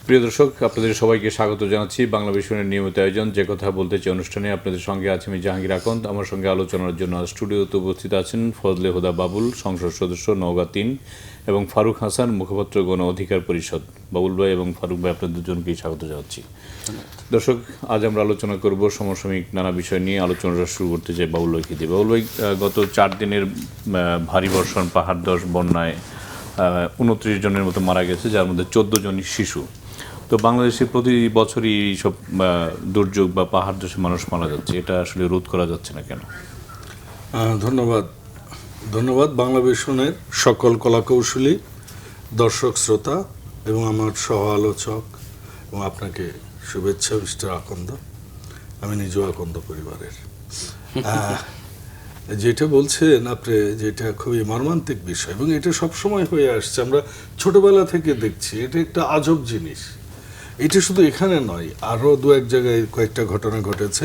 প্রিয় দর্শক, আপনাদের সবাইকে স্বাগত জানাচ্ছি বাংলা ভিশনের নিয়মিত আয়োজন যে কথা বলতে চাই অনুষ্ঠানে। আপনাদের সঙ্গে আছি আমি জাহাঙ্গীর আকন্দ। আমার সঙ্গে আলোচনার জন্য স্টুডিওতে উপস্থিত আছেন ফজলে হুদা বাবুল, সংসদ সদস্য নওগাঁ ৩, এবং ফারুক হাসান, মুখপাত্র গণ অধিকার পরিষদ। বাবুল ভাই এবং ফারুক ভাই, আপনাদের দুজনকেই স্বাগত জানাচ্ছি। দর্শক, আজ আমরা আলোচনা করব সমসাময়িক নানা বিষয় নিয়ে। আলোচনাটা শুরু করতে চাই বাবুল ভাইকে দিয়ে। বাবুল ভাই, গত 4 দিনের ভারী বর্ষণ, পাহাড় ধস, বন্যায় 29 জনের মতো মারা গেছে, যার মধ্যে 14 জনই শিশু। তো বাংলাদেশে প্রতি বছরই সব দুর্যোগ বা পাহাড় ধসে মানুষ মারা যাচ্ছে, এটা আসলে রোধ করা যাচ্ছে না কেন? ধন্যবাদ বাংলা ভিশনের সকল কলাকৌশলী, দর্শক শ্রোতা এবং আমার সহ আলোচক, এবং আপনাকে শুভেচ্ছা মিস্টার আকন্দ। আমি নিজেও আকন্দ পরিবারের। যেটা বলছেন আপনি, যেটা খুবই মর্মান্তিক বিষয়, এবং এটা সবসময় হয়ে আসছে, আমরা ছোটবেলা থেকে দেখছি। এটা একটা আজব জিনিস। এটা শুধু এখানে নয়, আরও 2-1 জায়গায় কয়েকটা ঘটনা ঘটেছে।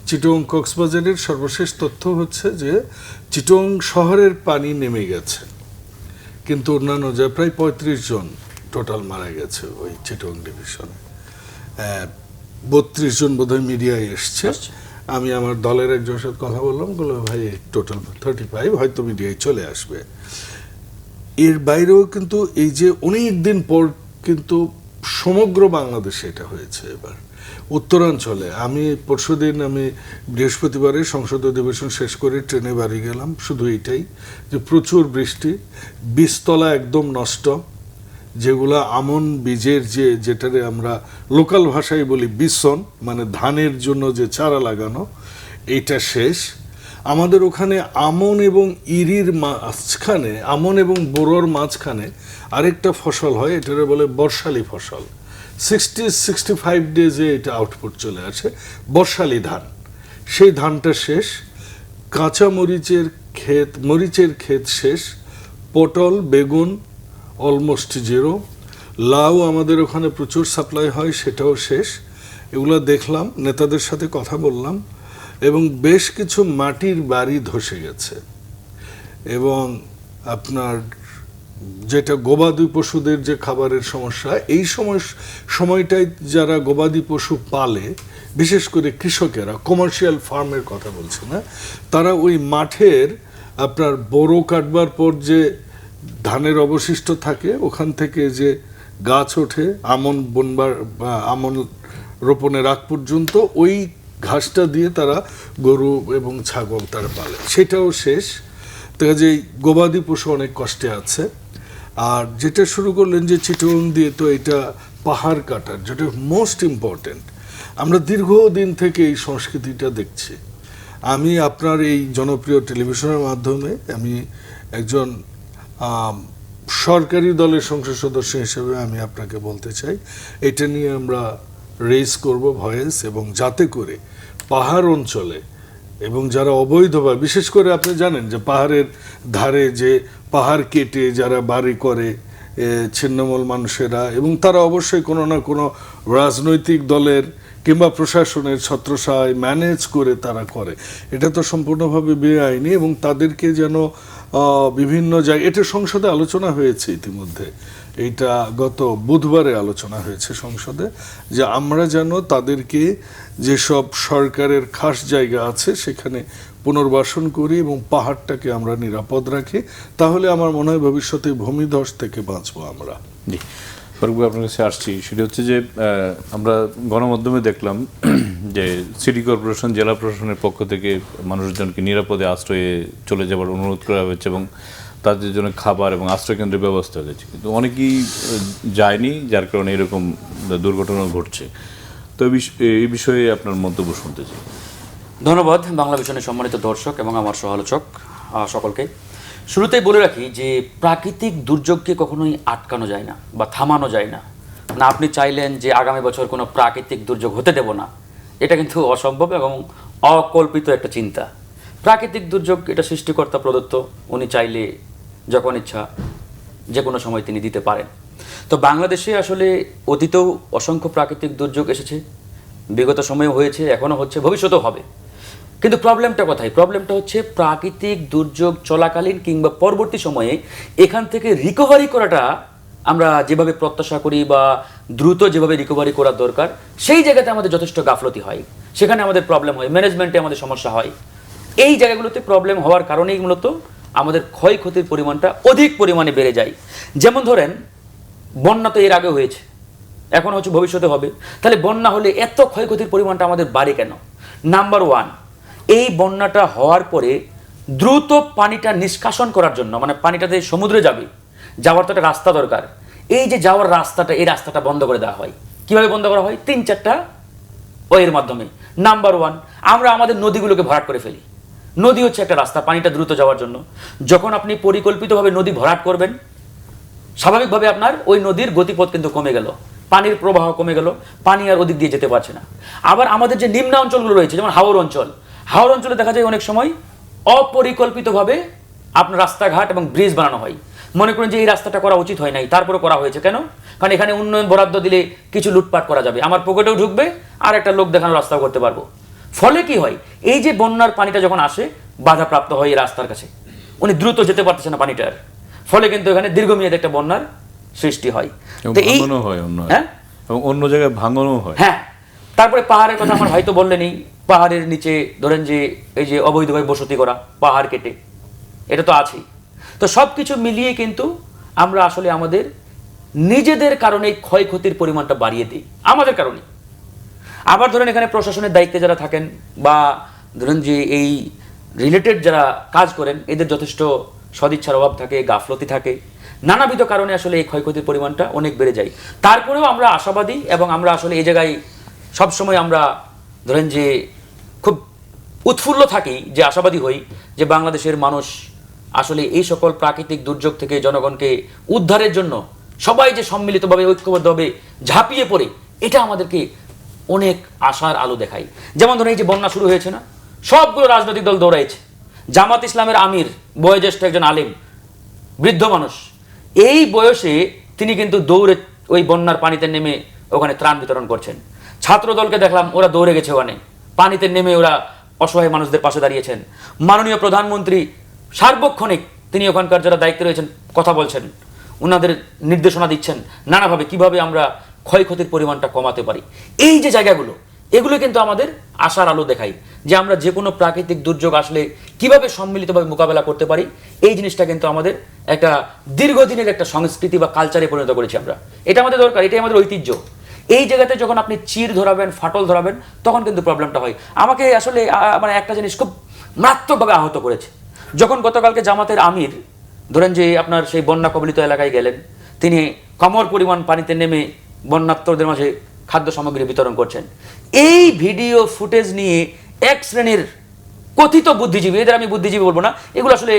চিটং কক্সবাজারের সর্বশেষ তথ্য হচ্ছে যে চিটং শহরের পানি নেমে গেছে, কিন্তু অন্যান্য যায় প্রায় 35 জন টোটাল মারা গেছে ওই চিটং ডিভিশনে। 32 জন বোধহয় মিডিয়ায় এসছে। আমি আমার দলের একজনের সাথে কথা বললাম, বললো ভাই টোটাল 35 হয়তো মিডিয়ায় চলে আসবে। এর বাইরেও কিন্তু এই যে অনেক দিন পর কিন্তু সমগ্র বাংলাদেশে এটা হয়েছে। এবার উত্তরাঞ্চলে আমি পরশুদিন বৃহস্পতিবারে সংসদ অধিবেশন শেষ করে ট্রেনে বাড়ি গেলাম, শুধু এইটাই যে প্রচুর বৃষ্টি, বীজতলা একদম নষ্ট, যেগুলা আমন বীজের যেটারে আমরা লোকাল ভাষায় বলি বিসন, মানে ধানের জন্য যে চারা লাগানো, এইটা শেষ। আমাদের ওখানে আমন এবং ইরির মাঝখানে, আমন এবং বোরোর মাঝখানে আরেকটা ফসল হয়, এটারে বলে বর্ষালি ফসল। 60-65 ডেজে এটা আউটপুট চলে আসে, বর্ষালি ধান। সেই ধানটা শেষ। কাঁচা মরিচের ক্ষেত শেষ। পটল, বেগুন অলমোস্ট জিরো। লাউ আমাদের ওখানে প্রচুর সাপ্লাই হয়, সেটাও শেষ। এগুলো দেখলাম, নেতাদের সাথে কথা বললাম, এবং বেশ কিছু মাটির বাড়ি ধসে গেছে। এবং আপনার যেটা গবাদি পশুদের যে খাবারের সমস্যা, এই সময়টায় যারা গবাদি পশু পালে, বিশেষ করে কৃষকেরা, কমার্শিয়াল ফার্মের কথা বলছে না, তারা ওই মাঠের আপনার বোরো কাটবার পর যে ধানের অবশিষ্ট থাকে, ওখান থেকে যে গাছ ওঠে আমন বুনবার বা আমন রোপণের আগ পর্যন্ত, ওই ঘাসটা দিয়ে তারা গরু এবং ছাগল তারা পালে, সেটাও শেষ। তো যে গবাদি পশু অনেক কষ্টে আছে। আর যেটা শুরু করলেন যে চিটং দিয়ে, তো এটা পাহাড় কাটার, যেটা মোস্ট ইম্পর্টেন্ট। আমরা দীর্ঘদিন থেকে এই সংস্কৃতিটা দেখছি। আমি আপনার এই জনপ্রিয় টেলিভিশনের মাধ্যমে আমি একজন সরকারি দলের সংসদ সদস্য হিসেবে আমি আপনাকে বলতে চাই, এটা নিয়ে আমরা রেজ করব ভয়েস, এবং যাতে করে পাহাড় অঞ্চলে এবং যারা অবৈধভাবে, বিশেষ করে আপনি জানেন যে পাহাড়ের ধারে যে পাহাড় কেটে যারা বাড়ি করে ছিন্নমূল মানুষেরা, এবং তারা অবশ্যই কোনো না কোনো রাজনৈতিক দলের কিংবা প্রশাসনের ছত্রছায়ায় ম্যানেজ করে তারা করে, এটা তো সম্পূর্ণভাবে বেআইনি। এবং তাদেরকে যেন বিভিন্ন জায়গায়, এটা সংসদে আলোচনা হয়েছে ইতিমধ্যে, এইটা গত বুধবারে আলোচনা হয়েছে সংসদে, যে আমরা যেন তাদেরকে যেসব সরকারের খাস জায়গা আছে সেখানে পুনর্বাসন করি এবং পাহাড়টাকে আমরা নিরাপদ রাখি। তাহলে আমার মনে হয় ভবিষ্যতে ভূমিধস থেকে বাঁচবো আমরা। জি, ফারুক ভাই, আপনার কাছে আসছি। সেটা হচ্ছে যে আমরা গণমাধ্যমে দেখলাম যে সিটি কর্পোরেশন, জেলা প্রশাসনের পক্ষ থেকে মানুষজনকে নিরাপদে আশ্রয়ে চলে যাবার অনুরোধ করা হয়েছে, এবং তাদের জন্য খাবার এবং আশ্রয় কেন্দ্রের ব্যবস্থা হয়েছে, কিন্তু অনেকেই যায়নি, যার কারণে এরকম দুর্ঘটনা ঘটছে। তো এই বিষয়ে আপনার মন্তব্য শুনতে চাই। ধন্যবাদ বাংলা ভিশনের সম্মানিত দর্শক এবং আমার সহ-আলোচক সকলকে। শুরুতেই বলে রাখি যে প্রাকৃতিক দুর্যোগকে কখনোই আটকানো যায় না বা থামানো যায় না। না, আপনি চাইলেন যে আগামী বছর কোনো প্রাকৃতিক দুর্যোগ হতে দেব না, এটা কিন্তু অসম্ভব এবং অকল্পিত একটা চিন্তা। প্রাকৃতিক দুর্যোগ এটা সৃষ্টিকর্তা প্রদত্ত, উনি চাইলে যখন ইচ্ছা যে কোনো সময় তিনি দিতে পারেন। তো বাংলাদেশে আসলে অতীতেও অসংখ্য প্রাকৃতিক দুর্যোগ এসেছে, বিগত সময়েও হয়েছে, এখনও হচ্ছে, ভবিষ্যতেও হবে। কিন্তু প্রবলেমটা কোথায়? প্রবলেমটা হচ্ছে প্রাকৃতিক দুর্যোগ চলাকালীন কিংবা পরবর্তী সময়ে এখান থেকে রিকভারি করাটা আমরা যেভাবে প্রত্যাশা করি বা দ্রুত যেভাবে রিকভারি করার দরকার সেই জায়গাতে আমাদের যথেষ্ট গাফলতি হয়, সেখানে আমাদের প্রবলেম হয়, ম্যানেজমেন্টে আমাদের সমস্যা হয়। এই জায়গাগুলোতে প্রবলেম হওয়ার কারণেই মূলত আমাদের ক্ষয়ক্ষতির পরিমাণটা অধিক পরিমাণে বেড়ে যায়। যেমন ধরেন বন্যা তো এর আগে হয়েছে, এখন হচ্ছে ভবিষ্যতে হবে, তাহলে বন্যা হলে এত ক্ষয়ক্ষতির পরিমাণটা আমাদের বাড়ে কেন? নাম্বার ওয়ান, এই বন্যাটা হওয়ার পরে দ্রুত পানিটা নিষ্কাশন করার জন্য, মানে পানিটাতে সমুদ্রে যাবে, যাওয়ার তো একটা রাস্তা দরকার। এই যে যাওয়ার রাস্তাটা, এই রাস্তাটা বন্ধ করে দেওয়া হয়। কিভাবে বন্ধ করা হয়? 3-4টা ওয়ের মাধ্যমে। নাম্বার ওয়ান, আমরা আমাদের নদীগুলোকে ভরাট করে ফেলি। নদী হচ্ছে একটা রাস্তা পানিটা দ্রুত যাওয়ার জন্য। যখন আপনি পরিকল্পিতভাবে নদী ভরাট করবেন, স্বাভাবিকভাবে আপনার ওই নদীর গতিপথ কিন্তু কমে গেল, পানির প্রবাহ কমে গেল, পানি আর ওদিক দিয়ে যেতে পারছে না। আবার আমাদের যে নিম্ন অঞ্চলগুলো রয়েছে, যেমন হাওর অঞ্চল, হাওর অঞ্চলে দেখা যায় অনেক সময় অপরিকল্পিতভাবে আপনার রাস্তাঘাট এবং ব্রিজ বানানো হয়। মনে করেন যে এই রাস্তাটা করা উচিত হয় নাই, তারপরে করা হয়েছে কেন? কারণ এখানে উন্নয়ন বরাদ্দ দিলে কিছু লুটপাট করা যাবে, আমার পকেটেও ঢুকবে আর একটা লোক দেখানোর রাস্তাও করতে পারবো। ফলে কি হয়, এই যে বন্যার পানিটা যখন আসে বাধাপ্রাপ্ত হয় এই রাস্তার কাছে, উনি দ্রুত যেতে পারতেছে না পানিটার, ফলে কিন্তু এখানে দীর্ঘমেয়াদী একটা বন্যার সৃষ্টি হয়। এবং তো এই ভাঙনও হয় হ্যাঁ এবং অন্য জায়গায় ভাঙনও হয়। হ্যাঁ, তারপরে পাহাড়ের কথা আমার হয়তো বললেনই, পাহাড়ের নিচে ধরেন যে এই যে অবৈধভাবে বসতি করা, পাহাড় কেটে, এটা তো আছেই। তো সব কিছু মিলিয়ে কিন্তু আমরা আসলে আমাদের নিজেদের কারণে ক্ষয়ক্ষতির পরিমাণটা বাড়িয়ে দিই, আমাদের কারণে। আবার ধরেন এখানে প্রশাসনের দায়িত্বে যারা থাকেন বা ধরেন যে এই রিলেটেড যারা কাজ করেন, এদের যথেষ্ট সদিচ্ছার অভাব থাকে, গাফলতি থাকে, নানাবিধ কারণে আসলে এই ক্ষয়ক্ষতির পরিমাণটা অনেক বেড়ে যায়। তারপরেও আমরা আশাবাদী এবং আমরা আসলে এই জায়গায় সবসময় আমরা ধরেন যে খুব উৎফুল্ল থাকি, যে আশাবাদী হই যে বাংলাদেশের মানুষ আসলে এই সকল প্রাকৃতিক দুর্যোগ থেকে জনগণকে উদ্ধারের জন্য সবাই যে সম্মিলিতভাবে ঐক্যবদ্ধভাবে ঝাঁপিয়ে পড়ে, এটা আমাদেরকে অনেক আশার আলো দেখায়। যেমন ধরেন এই যে বন্যা শুরু হয়েছে না, সবগুলো রাজনৈতিক দল দৌড়াইছে। জামাত ইসলামের আমির বয়োজ্যেষ্ঠ একজন আলেম, বৃদ্ধ মানুষ, এই বয়সে তিনি কিন্তু দৌড়ে ওই বন্যার পানিতে নেমে ওখানে ত্রাণ বিতরণ করছেন। ছাত্র দলকে দেখলাম ওরা দৌড়ে গেছে, ওখানে পানিতে নেমে ওরা অসহায় মানুষদের পাশে দাঁড়িয়েছেন। মাননীয় প্রধানমন্ত্রী সার্বক্ষণিক তিনি ওখানকার যারা দায়িত্বে রয়েছেন কথা বলছেন, ওনাদের নির্দেশনা দিচ্ছেন নানাভাবে কিভাবে আমরা ক্ষয়ক্ষতির পরিমাণটা কমাতে পারি। এই যে জায়গাগুলো, এগুলো কিন্তু আমাদের আশার আলো দেখায় যে আমরা যে কোনো প্রাকৃতিক দুর্যোগ আসলে কিভাবে সম্মিলিতভাবে মোকাবেলা করতে পারি। এই জিনিসটা কিন্তু আমাদের একটা দীর্ঘদিনের একটা সংস্কৃতি বা কালচারে পরিণত করেছি আমরা। এটা আমাদের দরকার, এটাই আমাদের ঐতিহ্য। এই জায়গাতে যখন আপনি চির ধরাবেন, ফাটল ধরাবেন, তখন কিন্তু প্রবলেমটা হয়। আমাকে আসলে মানে একটা জিনিস খুব মারাত্মকভাবে আহত করেছে, যখন গতকালকে জামাতের আমির ধরেন যে আপনার সেই বন্যা কবলিত এলাকায় গেলেন, তিনি কমর পরিমাণ পানিতে নেমে বন্যার্তদের মাঝে খাদ্য সামগ্রী বিতরণ করছেন। এই ভিডিও ফুটেজ নিয়ে এক শ্রেণীর কথিত বুদ্ধিজীবী, এদের আমি বুদ্ধিজীবী বলবো না, এগুলো আসলে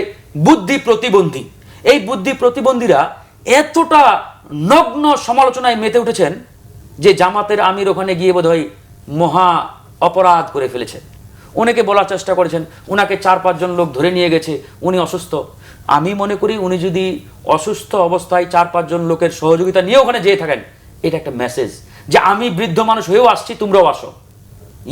বুদ্ধি প্রতিবন্ধী, এই বুদ্ধি প্রতিবন্ধীরা এতটা নগ্ন সমালোচনায় মেতে উঠেছেন যে জামাতের আমির ওখানে গিয়ে বোধহয় মহা অপরাধ করে ফেলেছেন। অনেকে বলার চেষ্টা করেছেন উনাকে 4-5 জন লোক ধরে নিয়ে গেছে, উনি অসুস্থ। আমি মনে করি উনি যদি অসুস্থ অবস্থায় 4-5 জন লোকের সহযোগিতা নিয়ে ওখানে যেয়ে থাকেন, এটা একটা মেসেজ যে আমি বৃদ্ধ মানুষ হয়েও আসছি, তোমরাও আসো।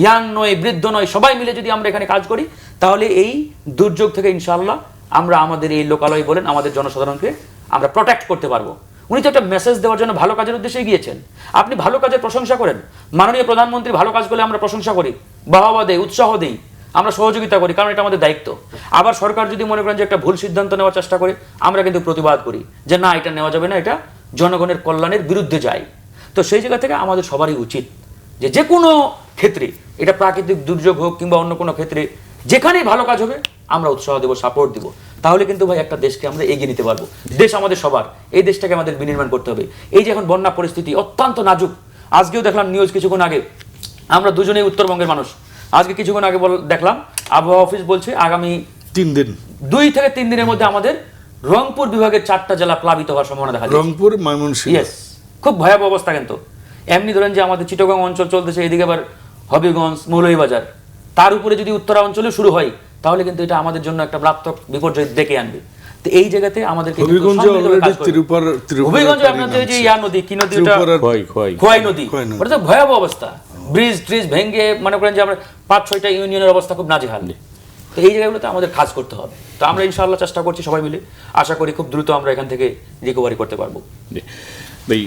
ইয়াং নয়, বৃদ্ধ নয়, সবাই মিলে যদি আমরা এখানে কাজ করি, তাহলে এই দুর্যোগ থেকে ইনশাআল্লাহ আমরা আমাদের এই লোকালয় বলেন আমাদের জনসাধারণকে আমরা প্রোটেক্ট করতে পারবো। উনি তো একটা মেসেজ দেওয়ার জন্য ভালো কাজের উদ্দেশ্যে গিয়েছেন। আপনি ভালো কাজের প্রশংসা করেন, মাননীয় প্রধানমন্ত্রী ভালো কাজ করলে আমরা প্রশংসা করি, বাহবা দেই, উৎসাহ দেই, আমরা সহযোগিতা করি, কারণ এটা আমাদের দায়িত্ব। আবার সরকার যদি মনে করেন যে একটা ভুল সিদ্ধান্ত নেওয়ার চেষ্টা করে, আমরা কিন্তু প্রতিবাদ করি যে না, এটা নেওয়া যাবে না, এটা জনগণের কল্যাণের বিরুদ্ধে যায়। তো সেই জায়গা থেকে আমাদের সবারই উচিত যে যে কোনো ক্ষেত্রে, এটা প্রাকৃতিক দুর্যোগ হোক কিংবা অন্য কোনো ক্ষেত্রে, যেখানেই ভালো কাজ হবে আমরা উৎসাহ দেবো, সাপোর্ট দিব। তাহলে কিন্তু ভাই একটা দেশকে আমরা এগিয়ে নিতে পারবো। দেশ আমাদের সবার, এই দেশটাকে আমাদের বিনির্মাণ করতে হবে। এই যে এখন বন্যা পরিস্থিতি অত্যন্ত নাজুক, আজকেও দেখলাম নিউজ কিছুক্ষণ আগে, আমরা দুজনেই উত্তরবঙ্গের মানুষ, আজকে কিছুক্ষণ আগে দেখলাম আবহাওয়া অফিস বলছে আগামী 2 থেকে 3 দিনের মধ্যে আমাদের রংপুর বিভাগের 4টা জেলা প্লাবিত হওয়ার সম্ভাবনা দেখা যাচ্ছে। রংপুর, ময়মনসিংহ, ইয়েস, খুব ভয়াবহ অবস্থা। কিন্তু এমনি ধরেন যে আমাদের চিটাগং অঞ্চল চলতেছে, এদিকে আবার হবিগঞ্জ, মৌলভীবাজার, তার উপরে যদি উত্তরা অঞ্চলে শুরু হয়, তাহলে কিন্তু এটা আমাদের জন্য একটা মারাত্মক বিপর্যয় ডেকে আনবে। তো এই জায়গাতে আমাদেরকে হবিগঞ্জে অলরেডি হবিগঞ্জে আপনাদের যে ইয়া নদী, কি নদী ওটা, খোয়াই নদী, ওটা তো ভয়াবহ অবস্থা, ব্রিজ ট্রিজ ভেঙে মনে করেন যে আমরা 5-6টা ইউনিয়নের অবস্থা খুব নাজেহাল। তো এই জায়গাগুলোতে আমাদের কাজ করতে হবে। তো আমরা ইনশাআল্লাহ চেষ্টা করছি সবাই মিলে, আশা করি খুব দ্রুত আমরা এখান থেকে রিকভারি করতে পারবো। জি ভাই,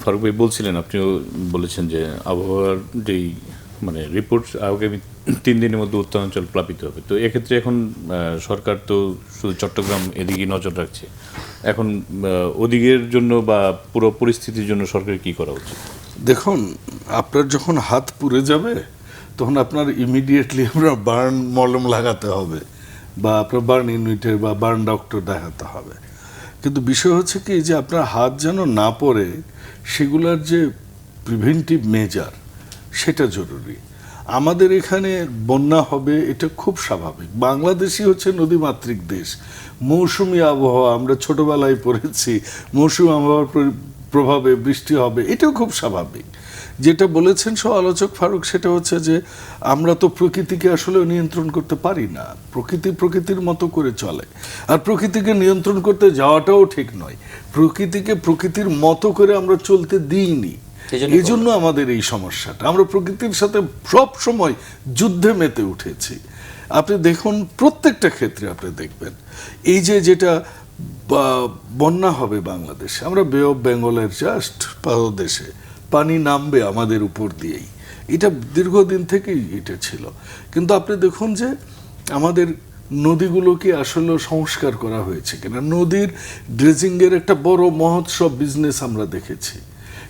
ফারুক ভাই বলছিলেন, আপনিও বলেছেন যে আবহাওয়ার যেই মানে রিপোর্ট আগামী 3 দিনের মধ্যে উত্তরাঞ্চল প্লাবিত হবে। তো এক্ষেত্রে এখন সরকার তো শুধু চট্টগ্রাম এদিকে নজর রাখছে, এখন ওদিকের জন্য বা পুরো পরিস্থিতির জন্য সরকারের কি করা উচিত? দেখুন, আপনার যখন হাত পুড়ে যাবে তখন আপনার ইমিডিয়েটলি আপনার বার্ন মলম লাগাতে হবে বা আপনার বার্ন ইউনিটের বা বার্ন ডক্টর দেখাতে হবে। কিন্তু বিষয় হচ্ছে কি যে আপনার হাত যেন না পড়ে, সেগুলোর যে প্রিভেন্টিভ মেজার সেটা জরুরি। আমাদের এখানে বন্যা হবে এটা খুব স্বাভাবিক। বাংলাদেশই হচ্ছে নদীমাতৃক দেশ, মৌসুমি আবহাওয়া আমরা ছোটবেলায় পড়েছি, মৌসুমি আবহাওয়ার প্রভাবে বৃষ্টি হবে, এটাও খুব স্বাভাবিক। যেটা বলেছেন সহ আলোচক ফারুক, সেটা হচ্ছে যে আমরা তো প্রকৃতিকে আসলে নিয়ন্ত্রণ করতে পারি না, প্রকৃতি প্রকৃতির মতো করে চলে। আর প্রকৃতিকে নিয়ন্ত্রণ করতে যাওয়াটাও ঠিক নয়, প্রকৃতিকে প্রকৃতির মতো করে আমরা চলতে দিইনি, এই জন্য আমাদের এই সমস্যাটা। আমরা প্রকৃতির সাথে সব সময় যুদ্ধে মেতে উঠেছি। আপনি দেখুন প্রত্যেকটা ক্ষেত্রে আপনি দেখবেন এই যে যেটা বন্যা হবে বাংলাদেশে, আমরা বে অফ বেঙ্গলের জাস্ট পাদদেশে পানি নামবে আমাদের উপর দিয়েই, এটা দীর্ঘদিন থেকেই এটা ছিল। কিন্তু আপনি দেখুন যে আমাদের নদীগুলোকে আসলে সংস্কার করা হয়েছে কিনা, নদীর ড্রেজিংয়ের একটা বড় মহোৎসব বিজনেস আমরা দেখেছি,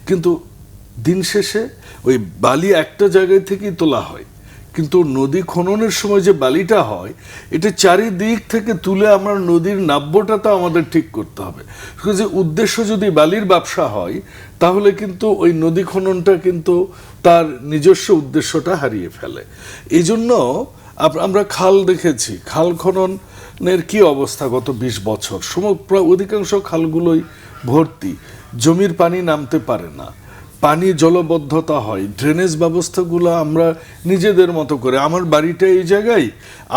কিন্তু দিন শেষে ওই বালি একটা জায়গায় থেকেই তোলা হয়, কিন্তু নদী খননের সময় যে বালিটা হয় এটা চারিদিক থেকে তুলে আমরা নদীর নাব্যটা তো আমাদের ঠিক করতে হবে। যে উদ্দেশ্য যদি বালির ব্যবসা হয় তাহলে কিন্তু ওই নদী খননটা কিন্তু তার নিজস্ব উদ্দেশ্যটা হারিয়ে ফেলে। এই জন্য আমরা খাল দেখেছি, খাল খননের কি অবস্থা গত 20 বছর, প্রায় অধিকাংশ খালগুলোই ভর্তি, জমির পানি নামতে পারে না, পানি জলবদ্ধতা হয়, ড্রেনেজ ব্যবস্থাগুলো আমরা নিজেদের মতো করে, আমার বাড়িটা এই জায়গায়,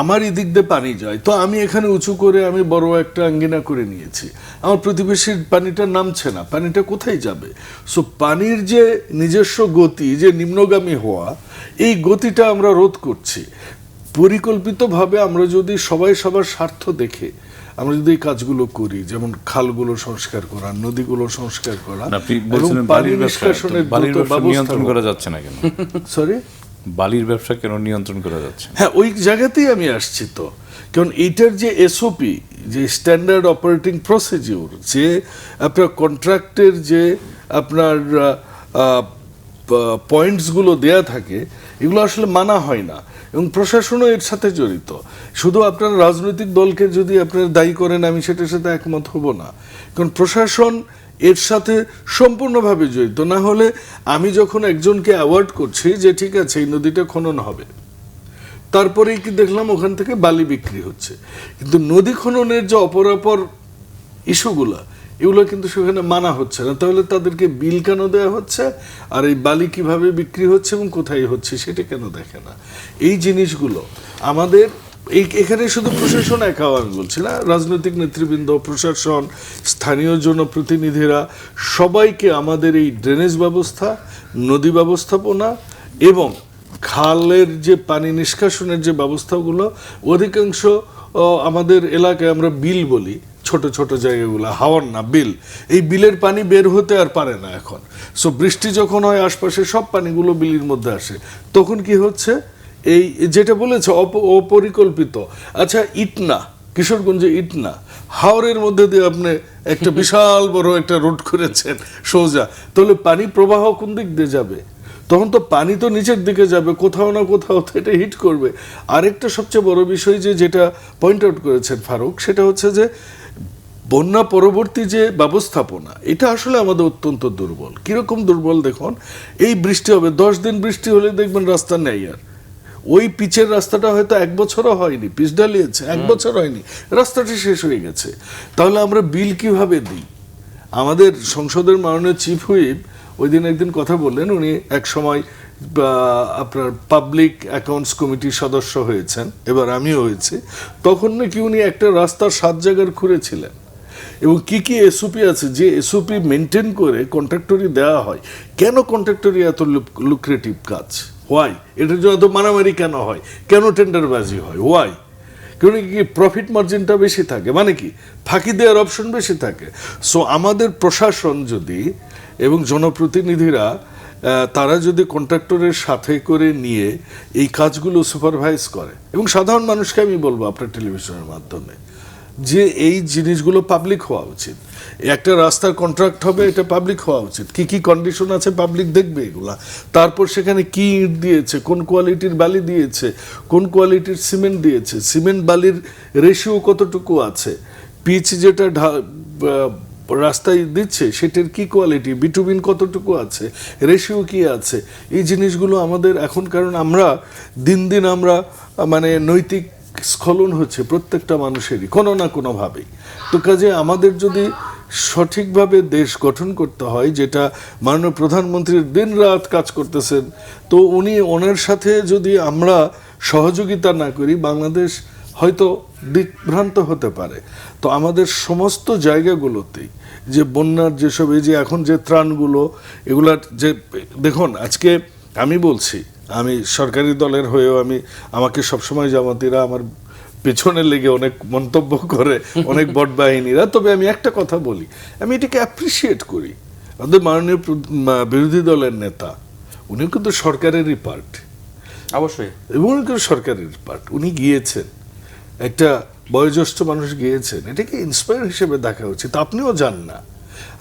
আমার এদিক দিয়ে পানি যায়, তো আমি এখানে উঁচু করে আমি বড় একটা আঙ্গিনা করে নিয়েছি, আমার প্রতিবেশীর পানিটা নামছে না, পানিটা কোথায় যাবে? সো পানির যে নিজস্ব গতি, যে নিম্নগামী হওয়া, এই গতিটা আমরা রোধ করছি। পরিকল্পিতভাবে আমরা যদি সবাই সবার স্বার্থ দেখে আমরা যদি এই কাজগুলো করি, যেমন খালগুলো সংস্কার করা, নদীগুলো সংস্কার করা, এবং পানি নিষ্কাশনের নিয়ন্ত্রণ করা যাচ্ছে না কেন? সরি, বালির ব্যবসা কেন নিয়ন্ত্রণ করা যাচ্ছে? হ্যাঁ, ওই জায়গাতেই আমি আসছি। তো কারণ এইটার যে এসওপি, যে স্ট্যান্ডার্ড অপারেটিং প্রসিডিউর, যে আপনার কন্ট্রাক্টের যে আপনার পয়েন্টসগুলো দেয়া থাকে, এগুলো আসলে মানা হয় না, এবং প্রশাসনও এর সাথে জড়িত। শুধু আপনার রাজনৈতিক দলকে যদি আপনারা দায়ী করেন, আমি সেটার সাথে একমত হব না, কারণ প্রশাসন এর সাথে সম্পূর্ণভাবে জড়িত। না হলে আমি যখন একজনকে অ্যাওয়ার্ড করছি যে ঠিক আছে এই নদীটা খনন হবে, তারপরেই কি দেখলাম ওখান থেকে বালি বিক্রি হচ্ছে, কিন্তু নদী খননের যে অপরাপর ইস্যুগুলা, এগুলো কিন্তু সেখানে মানা হচ্ছে না। তাহলে তাদেরকে বিল কেন দেওয়া হচ্ছে, আর এই বালি কিভাবে বিক্রি হচ্ছে এবং কোথায় হচ্ছে সেটা কেন দেখে না? এই জিনিসগুলো আমাদের এখানে শুধু প্রশাসন একা আমি বলছি না, রাজনৈতিক নেতৃবৃন্দ, প্রশাসন, স্থানীয় জনপ্রতিনিধিরা, সবাইকে আমাদের এই ড্রেনেজ ব্যবস্থা, নদী ব্যবস্থাপনা এবং খালের যে পানি নিষ্কাশনের যে ব্যবস্থাগুলো, অধিকাংশ আমাদের এলাকায় আমরা বিল বলি, ছোট ছোট জায়গাগুলো, হাওয়ার না বিল, এই বিলের পানি বের হতে আর পারে না এখন। সো বৃষ্টি যখন হয় আশপাশে সব পানিগুলো বিলের মধ্যে আসে, তখন কি হচ্ছে, এই যেটা বলেছে অপরিকল্পিত। আচ্ছা, ইটনা, কিশোরগঞ্জে ইটনা, হাওরের মধ্যে দিয়ে আপনি একটা বিশাল বড় একটা রোড করেছেন সোজা, তাহলে পানি প্রবাহ কোন দিক দিয়ে যাবে? তখন তো পানি তো নিচের দিকে যাবে, কোথাও না কোথাও তো এটা হিট করবে। আরেকটা সবচেয়ে বড় বিষয় যেটা পয়েন্ট আউট করেছেন ফারুক, সেটা হচ্ছে যে বন্যা পরবর্তী যে ব্যবস্থাপনা, এটা আসলে আমাদের অত্যন্ত দুর্বল। কিরকম দুর্বল দেখুন, এই বৃষ্টি হবে, 10 দিন বৃষ্টি হলে দেখবেন রাস্তা নেই, আর ওই পিচের রাস্তাটা হয়তো 1 বছরও হয়নি, পিচ ঢালিয়েছে 1 বছর হয়নি, রাস্তাটি শেষ হয়ে গেছে। তাহলে আমরা বিল কিভাবে দিই? আমাদের সংসদের মাননীয় চিফ হুইপ ওই দিন একদিন কথা বললেন, উনি এক সময় আপনার পাবলিক অ্যাকাউন্টস কমিটির সদস্য হয়েছেন, এবার আমিও হয়েছি, তখন নাকি উনি একটা রাস্তার 7 জায়গার খুঁড়েছিলেন, এবং কি কি এসওপি আছে, যে এসওপি মেনটেন করে কন্ট্রাক্টরি দেওয়া হয়। কেন কন্ট্রাক্টরি এত লুক্রেটিভ কাজ? হোয়াই? এটার জন্য এত মারামারি কেন হয়? কেন টেন্ডারবাজি হয়? হোয়াই? কারণ কি প্রফিট মার্জিনটা বেশি থাকে, মানে কি ফাঁকি দেওয়ার অপশন বেশি থাকে। সো আমাদের প্রশাসন যদি এবং জনপ্রতিনিধিরা তারা যদি কন্ট্রাক্টরের সাথে করে নিয়ে এই কাজগুলো সুপারভাইজ করে, এবং সাধারণ মানুষকে আমি বলবো আপনার টেলিভিশনের মাধ্যমে যে এই জিনিসগুলো পাবলিক হওয়া উচিত। একটা রাস্তার কন্ট্রাক্ট হবে, এটা পাবলিক হওয়া উচিত। কি কি কন্ডিশন আছে পাবলিক দেখবে এগুলা। তারপর সেখানে কি ইট দিয়েছে, কোন কোয়ালিটির বালি দিয়েছে, কোন কোয়ালিটির সিমেন্ট দিয়েছে, সিমেন্ট বালির রেশিও কতটুকু আছে, পিচ যেটা রাস্তায় দিচ্ছে সেটার কি কোয়ালিটি, বিটুমিন কতটুকু আছে, রেশিও কি আছে, এই জিনিসগুলো আমাদের এখন, কারণ আমরা দিন দিন আমরা মানে নৈতিক স্খলন হচ্ছে প্রত্যেকটা মানুষেরই কোনো না কোনোভাবেই। তো কাজে আমাদের যদি সঠিকভাবে দেশ গঠন করতে হয়, যেটা মাননীয় প্রধানমন্ত্রীর দিন রাত কাজ করতেছেন, তো ওনার সাথে যদি আমরা সহযোগিতা না করি বাংলাদেশ হয়তো দিকভ্রান্ত হতে পারে। তো আমাদের সমস্ত জায়গাগুলোতেই যে বন্যার যেসব এই যে এখন যে ত্রাণগুলো এগুলার যে দেখুন, আজকে আমি বলছি, আমি সরকারি দলের হয়েও আমাকে সবসময় জামাতিরা আমার পেছনে লেগে অনেক মন্তব্য করে, অনেক বট বাহিনীরা। তবে আমি একটা কথা বলি, আমি এটাকে অ্যাপ্রিসিয়েট করি। আমাদের মাননীয় বিরোধী দলের নেতা উনিও কিন্তু সরকারেরই পার্ট, অবশ্যই, এবং উনি কিন্তু সরকারের পার্ট। উনি গিয়েছেন, একটা বয়োজ্যেষ্ঠ মানুষ গিয়েছেন, এটাকে ইন্সপায়ার হিসেবে দেখা উচিত। আপনিও যান না,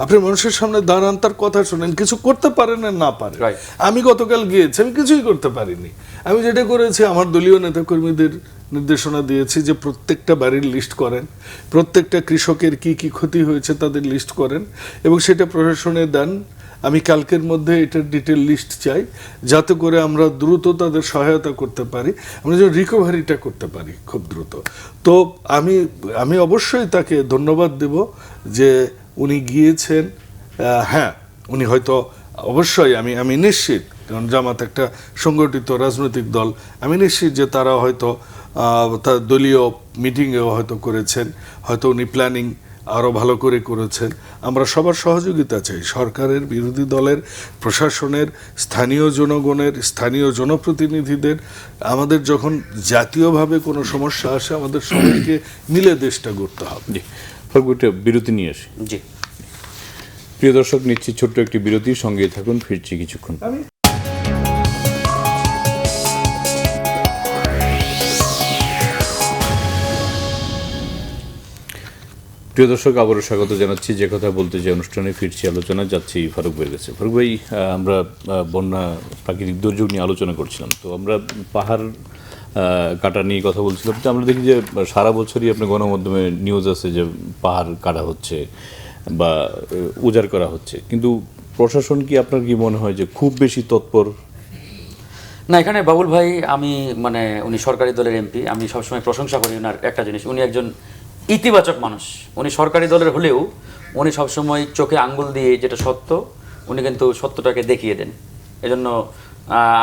আপনি মানুষের সামনে দাঁড়ান, তার কথা শোনেন, কিছু করতে পারেন না পারেন। আমি গতকাল গিয়েছি, আমি কিছুই করতে পারিনি। আমি যেটা করেছি, আমার দলীয় নেতাকর্মীদের নির্দেশনা দিয়েছি যে প্রত্যেকটা বাড়ির লিস্ট করেন, প্রত্যেকটা কৃষকের কি কি ক্ষতি হয়েছে তাদের লিস্ট করেন, এবং সেটা প্রশাসনে দেন। আমি কালকের মধ্যে এটার ডিটেল লিস্ট চাই, যাতে করে আমরা দ্রুত তাদের সহায়তা করতে পারি, আমরা যেন রিকভারিটা করতে পারি খুব দ্রুত। তো আমি অবশ্যই তাকে ধন্যবাদ দেব যে উনি গিয়েছেন। হ্যাঁ, উনি হয়তো অবশ্যই আমি নিশ্চিত, কারণ জামাত একটা সংগঠিত রাজনৈতিক দল, আমি নিশ্চিত যে তারা হয়তো তার দলীয় মিটিংয়েও হয়তো করেছেন, হয়তো উনি প্ল্যানিং আরও ভালো করে করেছেন। আমরা সবার সহযোগিতা চাই, সরকারের, বিরোধী দলের, প্রশাসনের, স্থানীয় জনগণের, স্থানীয় জনপ্রতিনিধিদের। আমাদের যখন জাতীয়ভাবে কোনো সমস্যা আসে, আমাদের সবাইকে মিলে দেশটা গড়তে হবে। জি, একটা বিরতি নিয়ে আসি। জি, প্রিয় দর্শক, নিচ্ছি ছোট্ট একটি বিরতি, সঙ্গে থাকুন, ফিরছি কিছুক্ষণ। প্রিয় দর্শক, আবারও স্বাগত জানাচ্ছি যে কথা বলতে যে অনুষ্ঠানে ফিরছি আলোচনা, যাচ্ছি ফারুক ভাইয়ের কাছে। ফারুক ভাই, আমরা বন্যা প্রাকৃতিক দুর্যোগ নিয়ে আলোচনা করছিলাম, তো আমরা পাহাড় কাটা নিয়ে কথা বলছিলাম। তো আমরা দেখি যে সারা বছরই আপনার গণমাধ্যমে নিউজ আছে যে পাহাড় কাটা হচ্ছে বা উজাড় করা হচ্ছে, কিন্তু প্রশাসন কি, আপনার কি মনে হয় যে খুব বেশি তৎপর? না, এখানে বাবুল ভাই, আমি মানে উনি সরকারি দলের এমপি, আমি সবসময় প্রশংসা করি ওনার একটা জিনিস, উনি একজন ইতিবাচক মানুষ। উনি সরকারি দলের হলেও উনি সবসময় চোখে আঙ্গুল দিয়ে যেটা সত্য, উনি কিন্তু সত্যটাকে দেখিয়ে দেন। এজন্য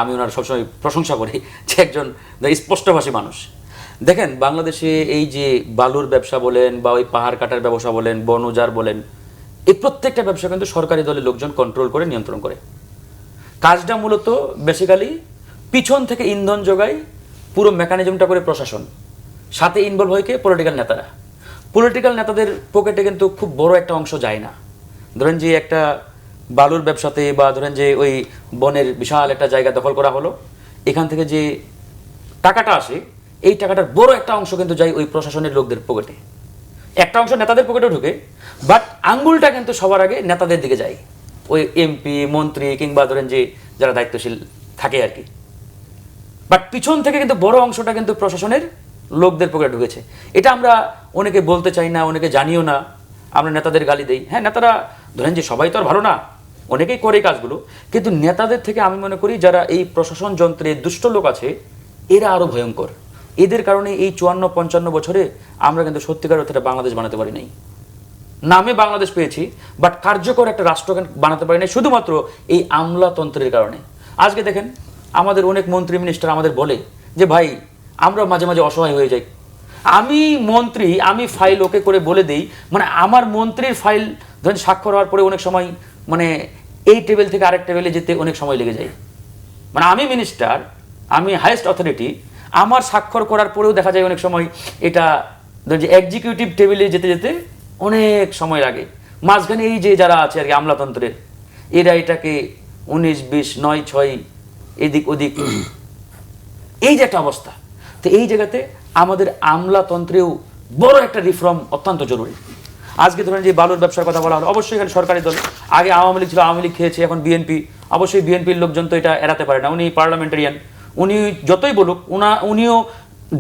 আমি ওনার সবসময় প্রশংসা করি যে একজন স্পষ্টভাষী মানুষ। দেখেন, বাংলাদেশে এই যে বালুর ব্যবসা বলেন বা ওই পাহাড় কাটার ব্যবসা বলেন, বন উজাড় বলেন, এই প্রত্যেকটা ব্যবসা কিন্তু সরকারি দলের লোকজন কন্ট্রোল করে, নিয়ন্ত্রণ করে। কাজটা মূলত বেসিক্যালি পিছন থেকে ইন্ধন যোগায়, পুরো মেকানিজমটা করে প্রশাসন, সাথে ইনভলভ হয়ে পলিটিক্যাল নেতারা। পলিটিক্যাল নেতাদের পকেটে কিন্তু খুব বড় একটা অংশ যায় না। ধরেন যে একটা বালুর ব্যবসাতে বা ধরেন যে ওই বনের বিশাল একটা জায়গা দখল করা হলো, এখান থেকে যে টাকাটা আসে, এই টাকাটার বড় একটা অংশ কিন্তু যায় ওই প্রশাসনের লোকদের পকেটে। একটা অংশ নেতাদের পকেটেও ঢুকে, বাট আঙ্গুলটা কিন্তু সবার আগে নেতাদের দিকে যায়, ওই এমপি, মন্ত্রী কিংবা ধরেন যে যারা দায়িত্বশীল থাকে আর কি। বাট পিছন থেকে কিন্তু বড় অংশটা কিন্তু প্রশাসনের লোকদের পকেটে ঢুকেছে। এটা আমরা অনেকে বলতে চাই না, অনেকে জানিও না, আমরা নেতাদের গালি দেই। হ্যাঁ, নেতারা ধরেন যে সবাই তো আর ভালো না, অনেকেই করে কাজগুলো, কিন্তু নেতাদের থেকে আমি মনে করি যারা এই প্রশাসন যন্ত্রে দুষ্ট লোক আছে, এরা আরো ভয়ঙ্কর। এদের কারণে এই 54-55 বছরে আমরা কিন্তু সত্যিকার অর্থে বাংলাদেশ বানাতে পারি নাই। নামে বাংলাদেশ পেয়েছি, বাট কার্যকর একটা রাষ্ট্র বানাতে পারি নাই, শুধুমাত্র এই আমলাতন্ত্রের কারণে। আজকে দেখেন, আমাদের অনেক মন্ত্রী মিনিস্টার আমাদের বলে যে ভাই, আমরা মাঝে মাঝে অসহায় হয়ে যাই। আমি মন্ত্রী, আমি ফাইল ওকে করে বলে দেই, মানে আমার মন্ত্রীর ফাইল ধরেন স্বাক্ষর হওয়ার পরে অনেক সময় মানে এই টেবিল থেকে আরেক টেবিলে যেতে অনেক সময় লেগে যায়। মানে আমি মিনিস্টার, আমি হাইয়েস্ট অথরিটি, আমার স্বাক্ষর করার পরেও দেখা যায় অনেক সময় এটা ধরেন যে এক্সিকিউটিভ টেবিলে যেতে যেতে অনেক সময় লাগে। মাঝখানে এই যে যারা আছে আর কি আমলাতন্ত্রের, এরা এটাকে 19-20 9-6 এদিক ওদিক, এই যে একটা অবস্থা। তো এই জায়গাতে আমাদের আমলাতন্ত্রেও বড় একটা রিফর্ম অত্যন্ত জরুরি। আজকে ধরেন যে বালুর ব্যবসার কথা বলা হলো, অবশ্যই এখানে সরকারি দল, আগে আওয়ামী লীগ ছিল, আওয়ামী লীগ খেয়েছে, এখন বিএনপি। অবশ্যই বিএনপির লোকজন তো এটা এড়াতে পারে না, উনি পার্লামেন্টারিয়ান, উনি যতই বলুক উনিও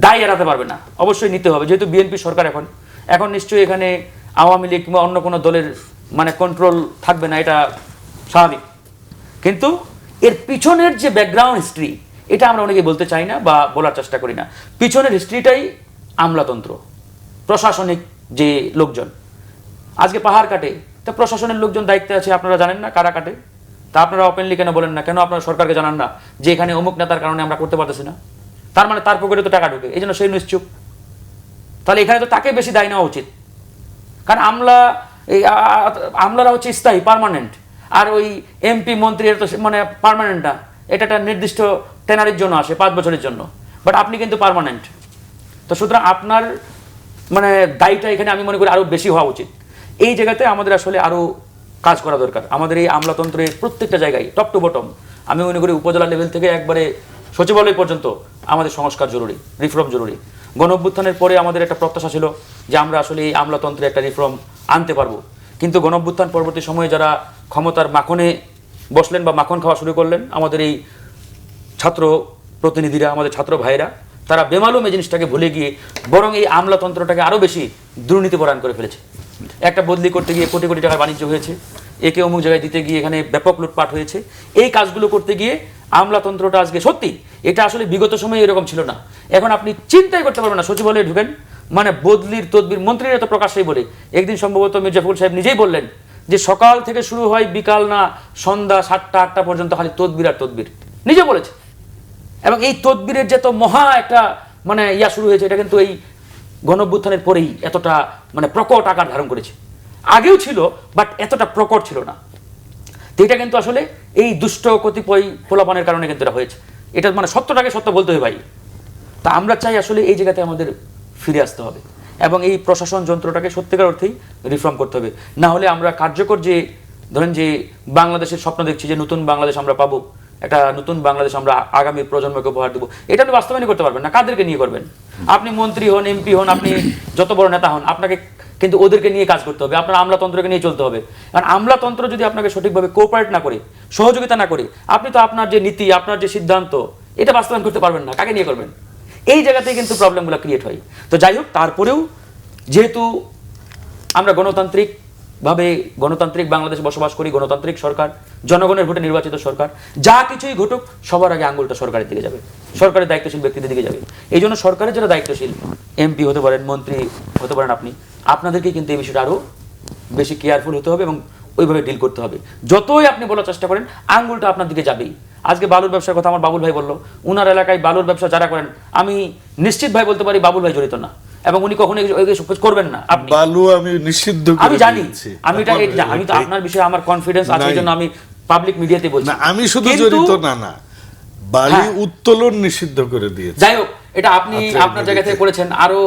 দায় এড়াতে পারবে না, অবশ্যই নিতে হবে, যেহেতু বিএনপি সরকার। এখন নিশ্চয়ই এখানে আওয়ামী লীগ কিংবা অন্য কোনো দলের মানে কন্ট্রোল থাকবে না, এটা স্বাভাবিক। কিন্তু এর পিছনের যে ব্যাকগ্রাউন্ড হিস্ট্রি, এটা আমরা অনেকে বলতে চাই না বা বলার চেষ্টা করি না। পিছনের হিস্ট্রিটাই আমলাতন্ত্র, প্রশাসনিক যে লোকজন আজকে পাহাড় কাটে, তা প্রশাসনের লোকজন দায়িত্বে আছে, আপনারা জানেন না কারা কাটে? তা আপনারা ওপেনলি কেন বলেন না? কেন আপনারা সরকারকে জানান না যে এখানে অমুক নেতার কারণে আমরা করতে পারতেছি না? তার মানে তার পকেটে তো টাকা ঢুকে, এই জন্য সেই নিশ্চুপ। তাহলে এখানে তো তাকে বেশি দায় নেওয়া উচিত, কারণ আমলারা হচ্ছে স্থায়ী, পার্মানেন্ট, আর ওই এমপি মন্ত্রী এর তো মানে পার্মানেন্ট না, এটা একটা নির্দিষ্ট টেনারের জন্য আসে, 5 বছরের জন্য, বাট আপনি কিন্তু পার্মানেন্ট। তো সুতরাং আপনার মানে দায়টা এখানে আমি মনে করি আরো বেশি হওয়া উচিত। এই জায়গাতে আমাদের আসলে আরো কাজ করা দরকার। আমাদের এই আমলাতন্ত্রের প্রত্যেকটা জায়গায় টপ টু বটম আমি মনে করি উপজেলা লেভেল থেকে একবারে সচিবালয় পর্যন্ত আমাদের সংস্কার জরুরি, রিফর্ম জরুরি। গণঅভ্যুত্থানের পরে আমাদের একটা প্রত্যাশা ছিল যে আমরা আসলে এই আমলাতন্ত্রে একটা রিফর্ম আনতে পারবো, কিন্তু গণঅভ্যুত্থান পরবর্তী সময়ে যারা ক্ষমতার মাখনে বসলেন বা মাখন খাওয়া শুরু করলেন, আমাদের এই ছাত্র প্রতিনিধিরা, আমাদের ছাত্র ভাইরা, তারা বেমালুম এই জিনিসটাকে ভুলে গিয়ে বরং এই আমলাতন্ত্রটাকে আরো বেশি দুর্নীতিপরায়ণ করে ফেলেছে। একটা বদলি করতে গিয়ে কোটি কোটি টাকার বাণিজ্য হয়েছে, একে অমুক জায়গায় দিতে গিয়ে এখানে ব্যাপক লুটপাট হয়েছে। এই কাজগুলো করতে গিয়ে আমলাতন্ত্রটা আজকে সত্যি এটা আসলে বিগত সময়ে এরকম ছিল না। এখন আপনি চিন্তাই করতে পারবেন না, সচিবালয়ে ঢুকেন মানে বদলির তদবির, মন্ত্রীরা তো প্রকাশ্যেই বলে, একদিন সম্ভবত মির্জা ফখরুল সাহেব নিজেই বললেন যে সকাল থেকে শুরু হয় বিকাল না সন্ধ্যা 7টা 8টা পর্যন্ত খালি তদবির আর তদবির, নিজে বলেছে। এবং এই তদবিরের যে তো মহা একটা মানে শুরু হয়েছে, এটা কিন্তু এই গণঅভ্যুত্থানের পরেই এতটা মানে প্রকট আকার ধারণ করেছে। আগেও ছিল, বাট এতটা প্রকট ছিল না। তো এটা কিন্তু আসলে এই দুষ্ট কতিপয় পোলাপানের কারণে কিন্তু এটা হয়েছে। এটা মানে সত্যটাকে সত্য বলতে হয় ভাই। তা আমরা চাই আসলে এই জায়গাতে আমাদের ফিরে আসতে হবে এবং এই প্রশাসন যন্ত্রটাকে সত্যিকার অর্থেই রিফর্ম করতে হবে। না হলে আমরা কার্যকর যে ধরেন যে বাংলাদেশের স্বপ্ন দেখছি যে নতুন বাংলাদেশ আমরা পাবো, একটা নতুন বাংলাদেশ আমরা আগামী প্রজন্মকে উপহার দেবো, এটা আপনি বাস্তবায়ন করতে পারবেন না। কাদেরকে নিয়ে করবেন? আপনি মন্ত্রী হন, এমপি হন, আপনি যত বড় নেতা হন, আপনাকে কিন্তু ওদেরকে নিয়ে কাজ করতে হবে, আপনার আমলাতন্ত্রকে নিয়ে চলতে হবে। কারণ আমলাতন্ত্র যদি আপনাকে সঠিকভাবে কোঅপারেট না করে, সহযোগিতা না করে, আপনি তো আপনার যে নীতি, আপনার যে সিদ্ধান্ত, এটা বাস্তবায়ন করতে পারবেন না। কাকে নিয়ে করবেন? এই জায়গাতেই কিন্তু প্রবলেমগুলো ক্রিয়েট হয়। তো যাই হোক, তারপরেও যেহেতু আমরা গণতান্ত্রিক বাংলাদেশে বসবাস করি, গণতান্ত্রিক সরকার, জনগণের ভোটে নির্বাচিত সরকার, যা কিছুই ঘটুক সবার আগে আঙুলটা সরকারের দিকে যাবে, সরকারের দায়িত্বশীল ব্যক্তিদের দিকে যাবে। এই জন্য সরকারের যারা দায়িত্বশীল, এমপি হতে পারেন, মন্ত্রী হতে পারেন, আপনাদেরকে কিন্তু এই বিষয়টা আরো বেশি কেয়ারফুল হতে হবে এবং ওইভাবে ডিল করতে হবে। যতই আপনি বলার চেষ্টা করেন, আঙ্গুলটা আপনার দিকে যাবেই। আজকে বালুর ব্যবসার কথা আমার বাবুল ভাই বললো, উনার এলাকায় বালুর ব্যবসা যারা করেন, আমি নিশ্চিত ভাই বলতে পারি বাবুল ভাই জড়িত না, এবং উনি কখনো করবেন না। বালু আমি নিষিদ্ধ করে আমি জানি, দিয়েছি। আমি তো আপনার বিষয়ে আমার কনফিডেন্স আছে, এই জন্য আমি পাবলিক মিডিয়াতে বলছি না, আমি শুধু জড়িত না, বালি উত্তোলন নিষিদ্ধ করে দিয়েছে। যাই হোক, এটা আপনি আপনার জায়গা থেকে করেছেন, আরো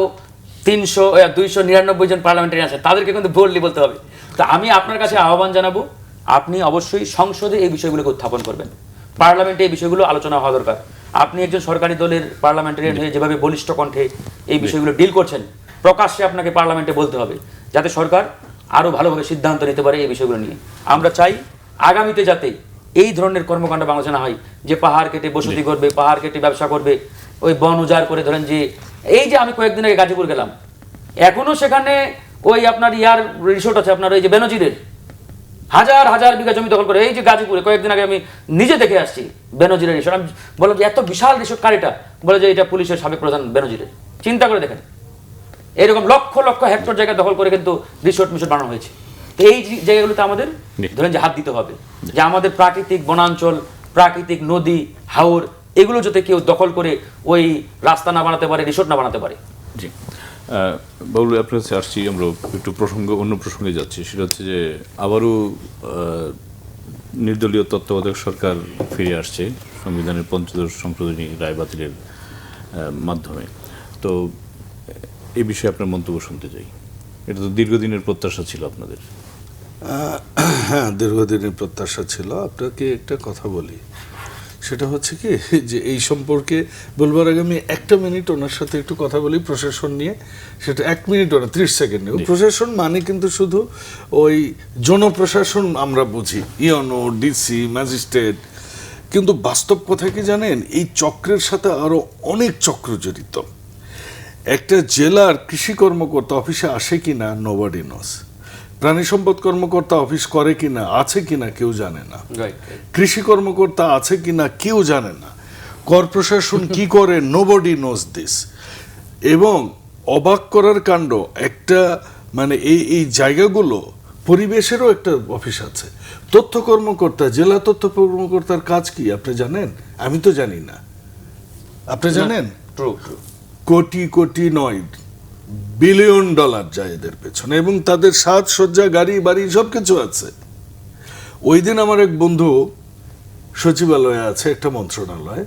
299 জন পার্লামেন্টারিয়ান আছে, তাদেরকে কিন্তু বোল্ডলি বলতে হবে। তো আমি আপনার কাছে আহ্বান জানাবো, আপনি অবশ্যই সংসদে এই বিষয়গুলোকে উত্থাপন করবেন, পার্লামেন্টে এই বিষয়গুলো আলোচনা হওয়া দরকার। আপনি একজন সরকারি দলের পার্লামেন্টারিয়ান হয়ে যেভাবে বলিষ্ঠ কণ্ঠে এই বিষয়গুলো ডিল করছেন, প্রকাশ্যে আপনাকে পার্লামেন্টে বলতে হবে, যাতে সরকার আরো ভালোভাবে সিদ্ধান্ত নিতে পারে এই বিষয়গুলো নিয়ে। আমরা চাই আগামীতে যাতে এই ধরনের কর্মকাণ্ড বাংলাদেশে না হয়, যে পাহাড় কেটে বসতি করবে, পাহাড় কেটে ব্যবসা করবে, ওই বন উজাড় করে। ধরেন যে এই যে আমি কয়েকদিন আগে গাজীপুর গেলাম, এখনো সেখানে ওই আপনার রিসোর্ট আছে, আপনার ওই যে বেনজিরের হাজার হাজার বিঘা জমি দখল করে। এই যে গাজীপুরে কয়েকদিন আগে আমি নিজে দেখে আসছি বেনজিরের রিসোর্ট। আমি বললাম যে এত বিশাল রিসোর্ট কার? এটা বলে যে এটা পুলিশের সাবেক প্রধান বেনজিরের। চিন্তা করে দেখেন, এরকম লক্ষ লক্ষ হেক্টর জায়গা দখল করে কিন্তু রিসোর্ট বানানো হয়েছে। তো এই জায়গাগুলোতে আমাদের ধরেন যে হাত দিতে হবে, যে আমাদের প্রাকৃতিক বনাঞ্চল, প্রাকৃতিক নদী, হাওর, এগুলো যাতে কেউ দখল করে ওই রাস্তা না বানাতে পারে, রিসোর্ট না বানাতে পারে। জি, বাবুল আপনার কাছে আসছি, আমরা একটু অন্য প্রসঙ্গে যাচ্ছি। সেটা হচ্ছে যে আবারও নির্দলীয় তত্ত্বাবধায়ক সরকার ফিরে আসছে সংবিধানের ৫ম সংশোধনী রায় বাতিলের মাধ্যমে। তো এই বিষয়ে আপনার মন্তব্য শুনতে চাই। এটা তো দীর্ঘদিনের প্রত্যাশা ছিল আপনাদের। হ্যাঁ, দীর্ঘদিনের প্রত্যাশা ছিল। আপনাকে একটা কথা বলি, সেটা হচ্ছে কি যে এই সম্পর্কে বলবার আগে আমি একটা মিনিট ওনার সাথে একটু কথা বলি প্রশাসন নিয়ে। সেটা 1 মিনিটও না, 30 সেকেন্ড। প্রশাসন মানে কিন্তু শুধু ওই জনপ্রশাসন আমরা বুঝি, ইওনো, ডিসি, ম্যাজিস্ট্রেট, কিন্তু বাস্তব কথা কি জানেন, এই চক্রের সাথে আরো অনেক চক্র জড়িত। একটা জেলার কৃষি কর্মকর্তা অফিসে আসে কিনা নোবডি নোস, প্রাণী সম্পদ কর্মকর্তা অফিস করে কিনা, আছে কিনা কেউ জানে না, কৃষি কর্মকর্তা আছে কিনা কেউ জানে না, কর প্রশাসন কি করে নোবডি নোস দিস। এবং অবাক করার কাণ্ড, একটা মানে এই জায়গাগুলো পরিবেশেরও একটা অফিস আছে। তথ্য কর্মকর্তা, জেলা তথ্য কর্মকর্তার কাজ কি আপনি জানেন? আমি তো জানি না, আপনি জানেন? কোটি কোটি নয়, বিলিয়ন ডলার যায় এদের পেছনে, এবং তাদের সাজসজ্জা, গাড়ি বাড়ি সব কিছু আছে। ওই দিন আমার এক বন্ধু সচিবালয়ে আছে, একটা মন্ত্রণালয়,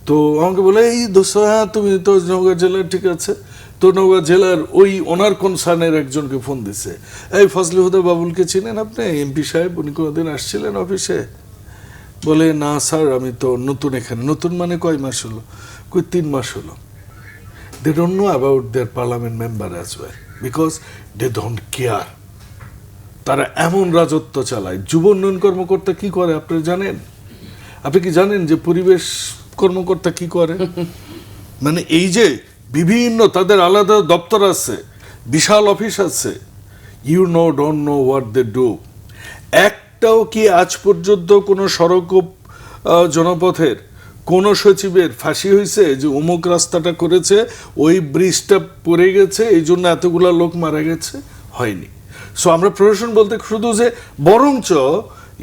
তো আমাকে বলে, এই দোস্ত, হ্যাঁ তুমি তো নওগাঁ জেলার, ঠিক আছে। তো নওগাঁ জেলার ওই ওনার কনসার্নের একজনকে ফোন দিছে, এই ফজলে হুদা বাবুলকে চিনেন আপনি, এমপি সাহেব, উনি কোনোদিন আসছিলেন অফিসে? বলে, না স্যার, আমি তো নতুন এখানে। নতুন মানে কয় মাস হলো? 3 মাস হলো। They don't know about their parliament member as well because they don't care. তারা এমন রাজত্ব চালায়। যুব উন্নয়ন কর্মকর্তা কি করে আপনি জানেন? আপনি কি জানেন যে পরিবেশ কর্মকর্তা কি করে? মানে এই যে বিভিন্ন তাদের আলাদা দপ্তর আছে, বিশাল অফিস আছে, you know don't know what they do. একটাও কি আজ পর্যন্ত কোনো সড়ক জনপথের কোন সচিবের ফাঁসি হয়েছে যে অমুক রাস্তাটা করেছে, ওই ব্রিজটা পড়ে গেছে, এই জন্য এতগুলা লোক মারা গেছে? হয়নি। সো আমরা প্রশাসন বলতে শুধু যে, বরঞ্চ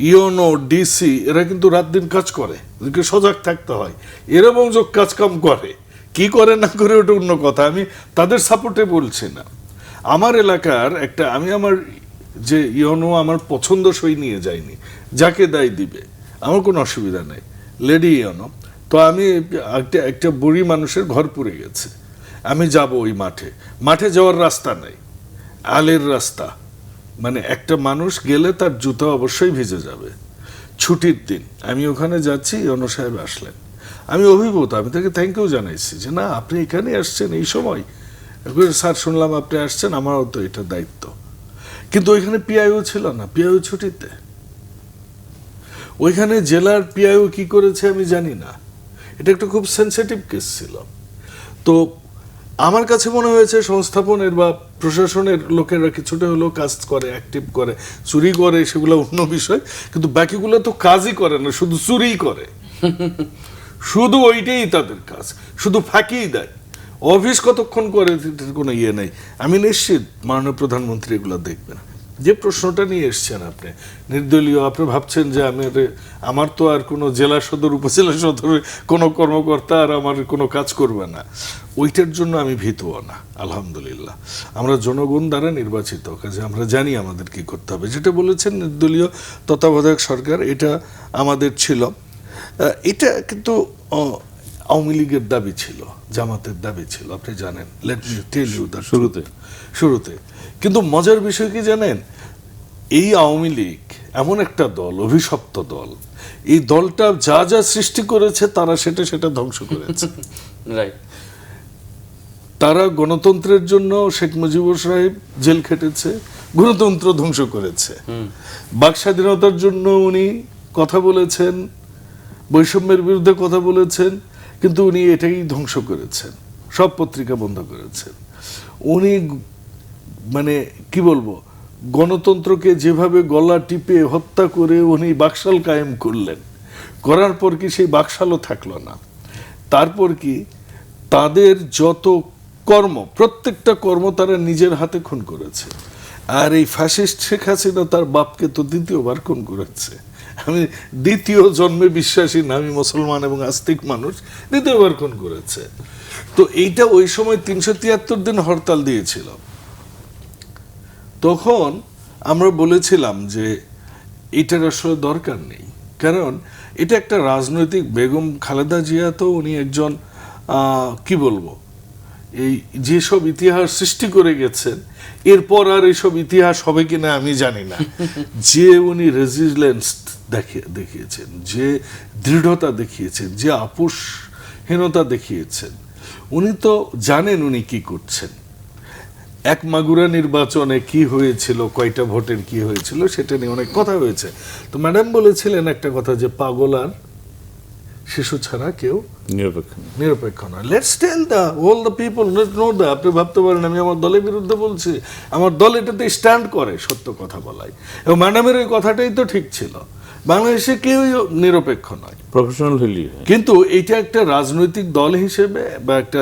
ইওনো, ডিসি এরা কিন্তু রাত দিন কাজ করে, ওদেরকে সজাগ থাকতে হয়। এরা বরঞ্চ কাজ কাম করে, কি করে না করে ওটা অন্য কথা, আমি তাদের সাপোর্টে বলছি না। আমার এলাকার একটা, আমি আমার যে ইওনো আমার পছন্দসই নিয়ে যাইনি, যাকে দায় দিবে আমার কোনো অসুবিধা নেই, লেডি ইওনো। তো আমি একটা বুড়ি মানুষের ঘর পুড়ে গেছে, আমি যাব ওই মাঠে যাওয়ার রাস্তা নেই, আলের রাস্তা, মানে একটা মানুষ গেলে তার জুতো অবশ্যই ভিজে যাবে। ছুটির দিন আমি ওখানে যাচ্ছি, ইওনো সাহেব আসলেন, আমি অভিভূত, আমি তাকে থ্যাংক ইউ জানাইছি যে না আপনি এখানে আসছেন এই সময়। স্যার শুনলাম আপনি আসছেন, আমারও তো এটা দায়িত্ব। কিন্তু ওইখানে পিআইও ছিল না, পিআইও ছুটিতে। ওইখানে জেলার পিআইও কি করেছে আমি জানি না, এটা একটা খুব সেন্সিটিভ কেস ছিল। তো আমার কাছে মনে হয়েছে সংস্থাপনের বা প্রশাসনের লোকেরা কিছুটা হলেও কাজ করে, অ্যাক্টিভ করে, চুরি করে সেগুলো অন্য বিষয়, কিন্তু বাকিগুলো তো কাজই করে না, শুধু চুরিই করে, শুধু ওইটাই তাদের কাজ, শুধু ফাঁকিই দেয়। অফিস কতক্ষণ করে কোনো ইয়ে নেই। আমি নিশ্চিত মাননীয় প্রধানমন্ত্রী এগুলো দেখবেন। যে প্রশ্নটা নিয়ে এসছেন আপনি, নির্দলীয়, আপনি ভাবছেন যে আমার তো আর কোনো জেলা সদর, উপজেলা সদরে কোনো কর্মকর্তা আর আমার কোনো কাজ করবে না, ওইটার জন্য আমি ভীতও না। আলহামদুলিল্লাহ আমরা জনগণ দ্বারা নির্বাচিত, কাজে আমরা জানি আমাদের কি করতে হবে। যেটা বলেছেন নির্দলীয় তত্ত্বাবধায়ক সরকার, এটা আমাদের ছিল। এটা কিন্তু আওয়ামী লীগের দাবি ছিল, জামাতের দাবি ছিল, আপনি জানেন। Let me tell you that শুরুতে। কিন্তু মজার বিষয় কি জানেন, এই আওয়ামী লীগ এমন একটা দল, অভিশপ্ত দল, এই দলটা যা যা সৃষ্টি করেছে তারা সেটা ধ্বংস করেছে। তারা গণতন্ত্রের জন্য শেখ মুজিবুর সাহেব জেল খেটেছে, গণতন্ত্র ধ্বংস করেছে। বাক স্বাধীনতার জন্য উনি কথা বলেছেন, বৈষম্যের বিরুদ্ধে কথা বলেছেন, কিন্তু উনি এটাই ধ্বংস করেছেন, সব পত্রিকা বন্ধ করেছেন। উনি মানে কি বলবো, গণতন্ত্রকে যেভাবে গলা টিপে হত্যা করে উনি বাকশাল কায়েম করলেন, করার পর কি সেই বাকশালও থাকলো না। তারপর কি তাদের যত কর্ম, প্রত্যেকটা কর্ম তারা নিজের হাতে খুন করেছে। আর এই ফ্যাসিস্ট শেখ হাসিনা তার বাপকে তো দ্বিতীয়বার খুন করেছে। আমি দ্বিতীয় জন্মে বিশ্বাসী না, আমি মুসলমান এবং আস্তিক মানুষ, দ্বিতীয়বার খুন করেছে। তো এইটা ওই সময় 373 দিন হরতাল দিয়েছিল। তখন আমরা বলেছিলাম যে এটার আসলে দরকার নেই, কারণ এটা একটা রাজনৈতিক, বেগম খালেদা জিয়া তো উনি একজন কি বলবো, এই যেসব ইতিহাস সৃষ্টি করে গেছেন, এরপর আর এইসব ইতিহাস হবে কিনা আমি জানি না। যে উনি রেজিলিয়েন্স দেখিয়েছেন, যে দৃঢ়তা দেখিয়েছেন, যে আপোষহীনতা দেখিয়েছেন, উনি তো জানেন উনি কি করছেন। এক মাগুরা নির্বাচনে কি হয়েছিল, কয়টা ভোটের কি হয়েছিল, সেটা নিয়ে অনেক কথা হয়েছে। তো ম্যাডাম বলেছিলেন একটা কথা, যে পাগল আর শিশু ছাড়া কেউ নিরপেক্ষ নয়। Let's tell the all the people know the. আপনি ভাবতে পারেন আমি আমার দলের বিরুদ্ধে বলছি, আমার দল এটাতে স্ট্যান্ড করে সত্য কথা বলাই। এবং ম্যাডামের ওই কথাটাই তো ঠিক ছিল, বাংলাদেশে কেউ নিরপেক্ষ নয়, প্রফেশনাল হইলি। কিন্তু এটা একটা রাজনৈতিক দল হিসেবে বা একটা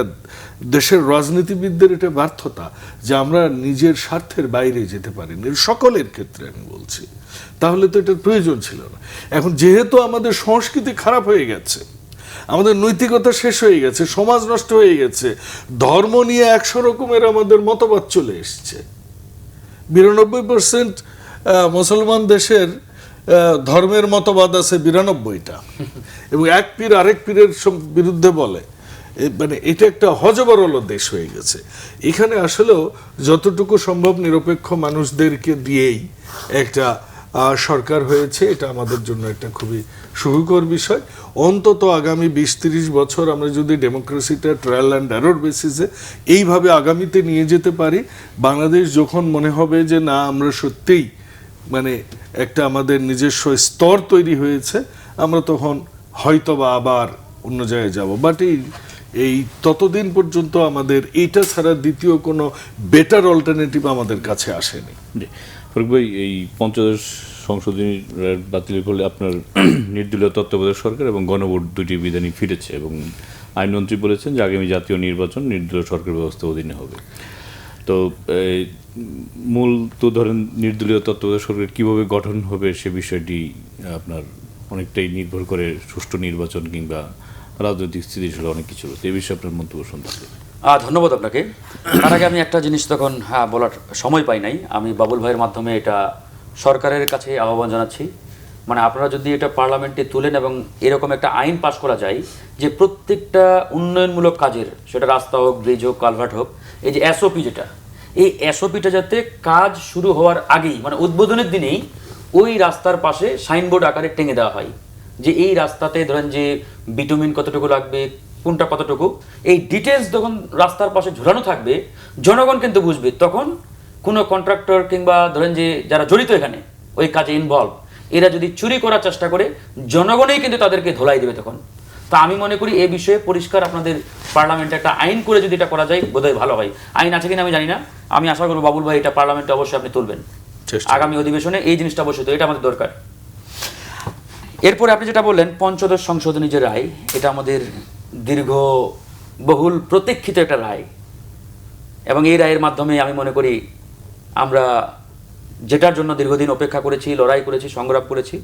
দেশের রাজনীতিবিদদের এটা ব্যর্থতা যে আমরা নিজের স্বার্থের বাইরে যেতে পারিনি, সকলের ক্ষেত্রে আমি বলছি। তাহলে তো এটার প্রয়োজন ছিল না। এখন যেহেতু আমাদের সংস্কৃতি খারাপ হয়ে গেছে, আমাদের নৈতিকতা শেষ হয়ে গেছে, সমাজ নষ্ট হয়ে গেছে, ধর্ম নিয়ে 100 রকমের আমাদের মতবাদ চলে এসছে। 92% মুসলমান দেশের ধর্মের মতবাদ আছে 92টা, এবং এক পীর আরেক পীরের বিরুদ্ধে বলে, মানে এটা একটা হযবরল দেশ হয়ে গেছে। এখানে আসলেও যতটুকু সম্ভব নিরপেক্ষ মানুষদেরকে দিয়েই একটা সরকার হয়েছে, এটা আমাদের জন্য একটা খুবই সুখকর বিষয়। অন্তত আগামী 20-30 বছর আমরা যদি ডেমোক্রেসিটা ট্রায়াল অ্যান্ড এরর বেসিসে এইভাবে আগামীতে নিয়ে যেতে পারি, বাংলাদেশ যখন মনে হবে যে না আমরা সত্যিই মানে একটা আমাদের নিজস্ব স্তর তৈরি হয়েছে, আমরা তখন হয়তো বা আবার অন্য জায়গায় যাব। বাট এই ততদিন পর্যন্ত আমাদের এইটা ছাড়া দ্বিতীয় কোনো বেটার অল্টারনেটিভ আমাদের কাছে আসেনি। ফারুক ভাই, এই পঞ্চদশ সংশোধনী বাতিলের ফলে আপনার নির্দলীয় তত্ত্বাবধায়ক সরকার এবং গণভোট দুটি বিধানই ফিরেছে, এবং আইনমন্ত্রী বলেছেন যে আগামী জাতীয় নির্বাচন নির্দলীয় সরকার ব্যবস্থার অধীনে হবে। তো মূল তো ধরেন নির্দলীয় তত্ত্বাবধায়ক সরকার কীভাবে গঠন হবে সে বিষয়টি আপনার অনেকটাই নির্ভর করে সুষ্ঠু নির্বাচন কিংবা রাজনৈতিক স্থিতিশীল অনেক কিছু। এই বিষয়ে আপনার মন্তব্য শুনতে চাই। ধন্যবাদ আপনাকে। তার আগে আমি একটা জিনিস তখন বলার সময় পাই নাই, আমি বাবুল ভাইয়ের মাধ্যমে এটা সরকারের কাছে আহ্বান জানাচ্ছি। মানে আপনারা যদি এটা পার্লামেন্টে তুলেন এবং এরকম একটা আইন পাশ করা যায় যে প্রত্যেকটা উন্নয়নমূলক কাজের, সেটা রাস্তা হোক, ব্রিজ হোক, কালভার্ট হোক, এই যে এসওপি, যেটা এই এসওপিটা যাতে কাজ শুরু হওয়ার আগেই, মানে উদ্বোধনের দিনেই ওই রাস্তার পাশে সাইনবোর্ড আকারে টেঙে দেওয়া হয় যে এই রাস্তাতে ধরেন যে বিটুমিন কতটুকু লাগবে, কোনটা কতটুকু, এই ডিটেলস যখন রাস্তার পাশে ঝুলানো থাকবে, জনগণ কিন্তু বুঝবে। তখন কোনো কন্ট্রাক্টর কিংবা ধরেন যে যারা জড়িত এখানে ওই কাজে ইনভলভ, এরা যদি চুরি করার চেষ্টা করে, জনগণই কিন্তু তাদেরকে ধোলাই দেবে তখন। তা আমি মনে করি এই বিষয়ে পরিষ্কার আপনাদের পার্লামেন্টে একটা আইন করে যদি এটা করা যায় বোধহয় ভালো হয়। আইন আছে কিনা আমি জানি না, আমি আশা করবো বাবুল ভাই এটা পার্লামেন্টে অবশ্যই আপনি তুলবেন আগামী অধিবেশনে, এই জিনিসটা অবশ্যই, তো এটা আমাদের দরকার। এরপরে আপনি যেটা বললেন পঞ্চদশ সংশোধনী যে রায়, এটা আমাদের দীর্ঘ বহুল প্রতীক্ষিত একটা রায়, এবং এই রায়ের মাধ্যমে আমি মনে করি আমরা যেটার জন্য দীর্ঘদিন অপেক্ষা করেছি, লড়াই করেছি, সংগ্রাম করেছি,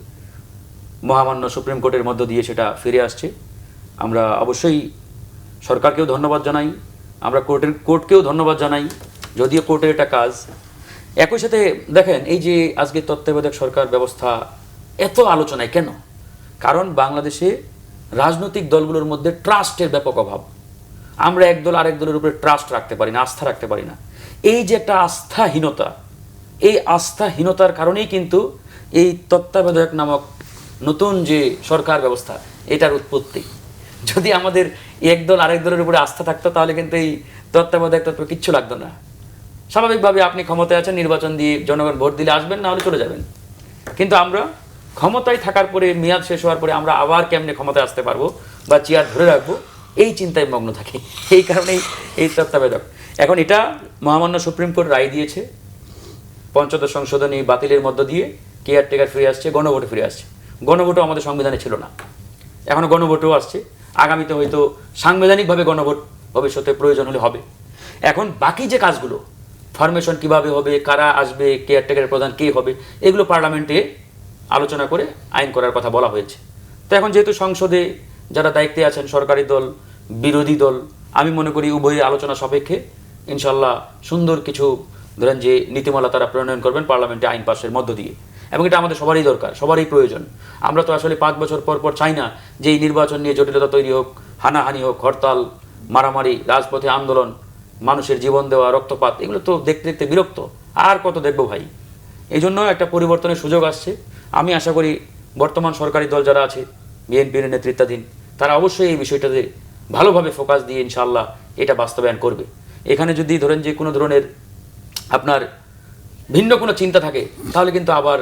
মহামান্য সুপ্রিম কোর্টের মধ্য দিয়ে সেটা ফিরে আসছে। আমরা অবশ্যই সরকারকেও ধন্যবাদ জানাই, আমরা কোর্টকেও ধন্যবাদ জানাই, যদিও কোর্টের এটা কাজ। একই সাথে দেখেন এই যে আজকে তত্ত্বাবধায়ক সরকার ব্যবস্থা এত আলোচনায় কেন? কারণ বাংলাদেশে রাজনৈতিক দলগুলোর মধ্যে ট্রাস্টের ব্যাপক অভাব। আমরা এক দল আরেক দলের উপরে ট্রাস্ট রাখতে পারি না, আস্থা রাখতে পারি না। এই যে একটা আস্থাহীনতা, এই আস্থাহীনতার কারণেই কিন্তু এই তত্ত্বাবধায়ক নামক নতুন যে সরকার ব্যবস্থা, এটার উৎপত্তি। যদি আমাদের এক দল আরেক দলের উপরে আস্থা থাকতো তাহলে কিন্তু এই তত্ত্বাবধায়ক তত্ত্ব কিচ্ছু লাগতো না। স্বাভাবিকভাবে আপনি ক্ষমতায় আছেন, নির্বাচন দিয়ে জনগণ ভোট দিলে আসবেন, না হলে চলে যাবেন। কিন্তু আমরা ক্ষমতায় থাকার পরে, মেয়াদ শেষ হওয়ার পরে আমরা আবার কেমনে ক্ষমতায় আসতে পারবো বা চেয়ার ধরে রাখবো, এই চিন্তায় মগ্ন থাকি। এই কারণেই এই তত্ত্বাবধায়ক। এখন এটা মহামান্য সুপ্রিম কোর্ট রায় দিয়েছে, পঞ্চদশ সংশোধনী বাতিলের মধ্য দিয়ে কেয়ারটেকার ফিরে আসছে, গণভোটে ফিরে আসছে। গণভোটও আমাদের সংবিধানে ছিল না, এখনো গণভোটও আসছে। আগামীতে হয়তো সাংবিধানিকভাবে গণভোট ভবিষ্যতে প্রয়োজন হলে হবে। এখন বাকি যে কাজগুলো, ফরমেশন কিভাবে হবে, কারা আসবে, কেয়ারটেকারের প্রধান কে হবে, এগুলো পার্লামেন্টে আলোচনা করে আইন করার কথা বলা হয়েছে। তো এখন যেহেতু সংসদে যারা দায়িত্বে আছেন, সরকারি দল, বিরোধী দল, আমি মনে করি উভয় আলোচনা সাপেক্ষে ইনশাল্লাহ সুন্দর কিছু ধরেন যে নীতিমালা তারা প্রণয়ন করবেন পার্লামেন্টে আইন পাশের মধ্য দিয়ে, এবং এটা আমাদের সবারই দরকার, সবারই প্রয়োজন। আমরা তো আসলে 5 বছর পর পর চাই না যে এই নির্বাচন নিয়ে জটিলতা তৈরি হোক, হানাহানি হোক, হরতাল মারামারি, রাজপথে আন্দোলন, মানুষের জীবন দেওয়া, রক্তপাত, এগুলো তো দেখতে দেখতে বিরক্ত। আর কত দেখবো ভাই? এই জন্য একটা পরিবর্তনের সুযোগ আসছে। আমি আশা করি বর্তমান সরকারি দল যারা আছে, বিএনপির নেতৃত্বাধীন, তারা অবশ্যই এই বিষয়টাতে ভালোভাবে ফোকাস দিয়ে ইনশাআল্লাহ এটা বাস্তবায়ন করবে। এখানে যদি ধরেন যে কোনো ধরনের আপনার ভিন্ন কোনো চিন্তা থাকে, তাহলে কিন্তু আবার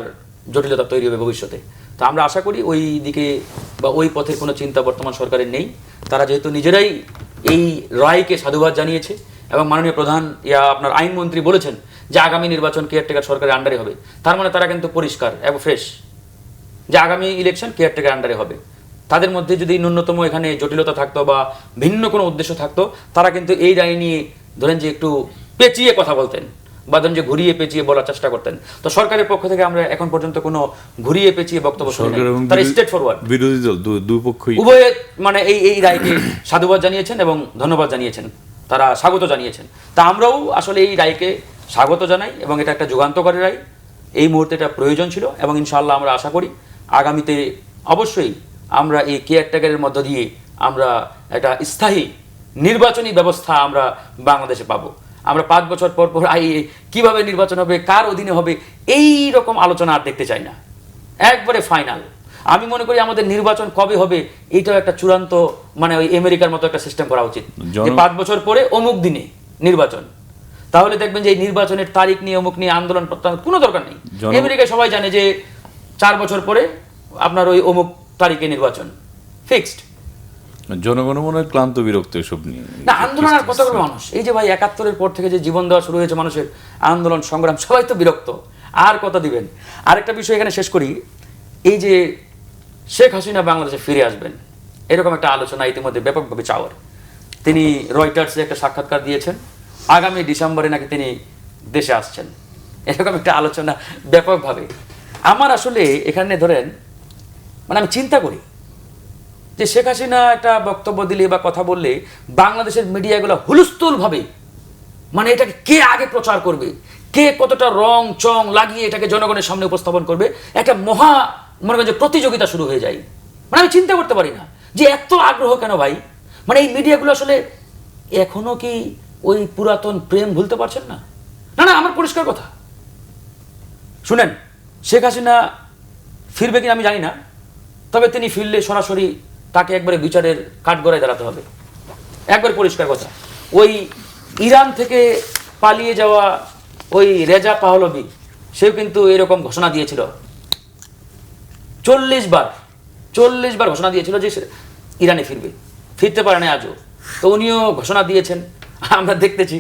জটিলতা তৈরি হবে ভবিষ্যতে। তো আমরা আশা করি ওই দিকে বা ওই পথের কোনো চিন্তা বর্তমান সরকারের নেই। তারা যেহেতু নিজেরাই এই রায়কে সাধুবাদ জানিয়েছে এবং মাননীয় প্রধান আপনার আইনমন্ত্রী বলেছেন যে আগামী নির্বাচন কেয়ারটেকার সরকারের আন্ডারে হবে, তার মানে তারা কিন্তু পরিষ্কার এবং ফ্রেশ যে আগামী ইলেকশন কেয়ারটেকার আন্ডারে হবে। তাদের মধ্যে যদি ন্যূনতম এখানে জটিলতা থাকতো বা ভিন্ন কোনো উদ্দেশ্য থাকতো, তারা কিন্তু এই রায় নিয়ে ধরেন যে একটু পেঁচিয়ে কথা বলতেন বা ধরেন যে ঘুরিয়ে পেঁচিয়ে বলার চেষ্টা করতেন। তো সরকারের পক্ষ থেকে আমরা এখন পর্যন্ত কোনো ঘুরিয়ে পেঁচিয়ে বক্তব্য শুনি নাই। তারা স্ট্রেট ফরওয়ার্ড, বিরোধী দল দুই পক্ষই উভয়ে মানে এই রায়কে সাধুবাদ জানিয়েছেন এবং ধন্যবাদ জানিয়েছেন, তারা স্বাগত জানিয়েছেন। তা আমরাও আসলে এই রায়কে স্বাগত জানাই এবং এটা একটা যুগান্তকারী রায়। এই মুহূর্তে এটা প্রয়োজন ছিল এবং ইনশাআল্লাহ আমরা আশা করি আগামীতে অবশ্যই আমরা এই কেয়ারটেকারের মধ্য দিয়ে আমরা একটা স্থায়ী নির্বাচনী ব্যবস্থা আমরা বাংলাদেশে পাবো। আমরা 5 বছর পর পর কিভাবে নির্বাচন হবে, কার অধীনে হবে, এই রকম আলোচনা আর দেখতে চাই না। একবারে ফাইনাল। আমি মনে করি আমাদের নির্বাচন কবে হবে এইটাও একটা চূড়ান্ত মানে ওই আমেরিকার মতো একটা সিস্টেম করা উচিত যে 5 বছর পরে অমুক দিনে নির্বাচন। তাহলে দেখবেন যে এই নির্বাচনের তারিখ নিয়ে অমুক নিয়ে আন্দোলন কোনো দরকার নেই। আমেরিকায় সবাই জানে যে 4 বছর পরে আপনার ওই অমুক তারিখে নির্বাচন ফিক্সড। জনগণ মনে হয় ক্লান্ত বিরক্ত এসব নিয়ে। না, আন্দোলন আর কত করবে মানুষ? এই যে ভাই 71-এর পর থেকে যে জীবন দেওয়া শুরু হয়েছে মানুষের, আন্দোলন সংগ্রাম, সবাই তো বিরক্ত। আর কত দিবেন? আরেকটা বিষয় এখানে শেষ করি। এই যে শেখ হাসিনা বাংলাদেশে ফিরে আসবেন এরকম একটা আলোচনা ইতিমধ্যে ব্যাপকভাবে চাওয়ার। তিনি রয়টার্সে একটা সাক্ষাৎকার দিয়েছেন, আগামী ডিসেম্বরে নাকি তিনি দেশে আসছেন, এরকম একটা আলোচনা ব্যাপকভাবে। আমার আসলে এখানে ধরেন মানে আমি চিন্তা করি যে শেখ হাসিনা একটা বক্তব্য দিলে বা কথা বললে বাংলাদেশের মিডিয়াগুলো হুলস্থুলভাবে মানে এটাকে কে আগে প্রচার করবে, কে কতটা রং চং লাগিয়ে এটাকে জনগণের সামনে উপস্থাপন করবে, একটা মহা মনে করেন যে প্রতিযোগিতা শুরু হয়ে যায়। মানে আমি চিন্তা করতে পারি না যে এত আগ্রহ কেন ভাই? মানে এই মিডিয়াগুলো আসলে এখনো কি ওই পুরাতন প্রেম ভুলতে পারছেন না? না না, আমার পরিষ্কার কথা শুনেন, শেখ হাসিনা ফিরবে কিনা আমি জানি না, তবে তিনি ফিরলে সরাসরি তাকে একবারে বিচারের কাঠগড়ায় দাঁড়াতে হবে। একবার পরিষ্কার কথা। ওই ইরান থেকে পালিয়ে যাওয়া ওই রেজা পাহলভি, সেও কিন্তু এরকম ঘোষণা দিয়েছিল 40 বার ঘোষণা দিয়েছিল যে ইরানে ফিরবে, ফিরতে পারে না আজও। তো উনিও ঘোষণা দিয়েছেন, আমরা দেখতেছি।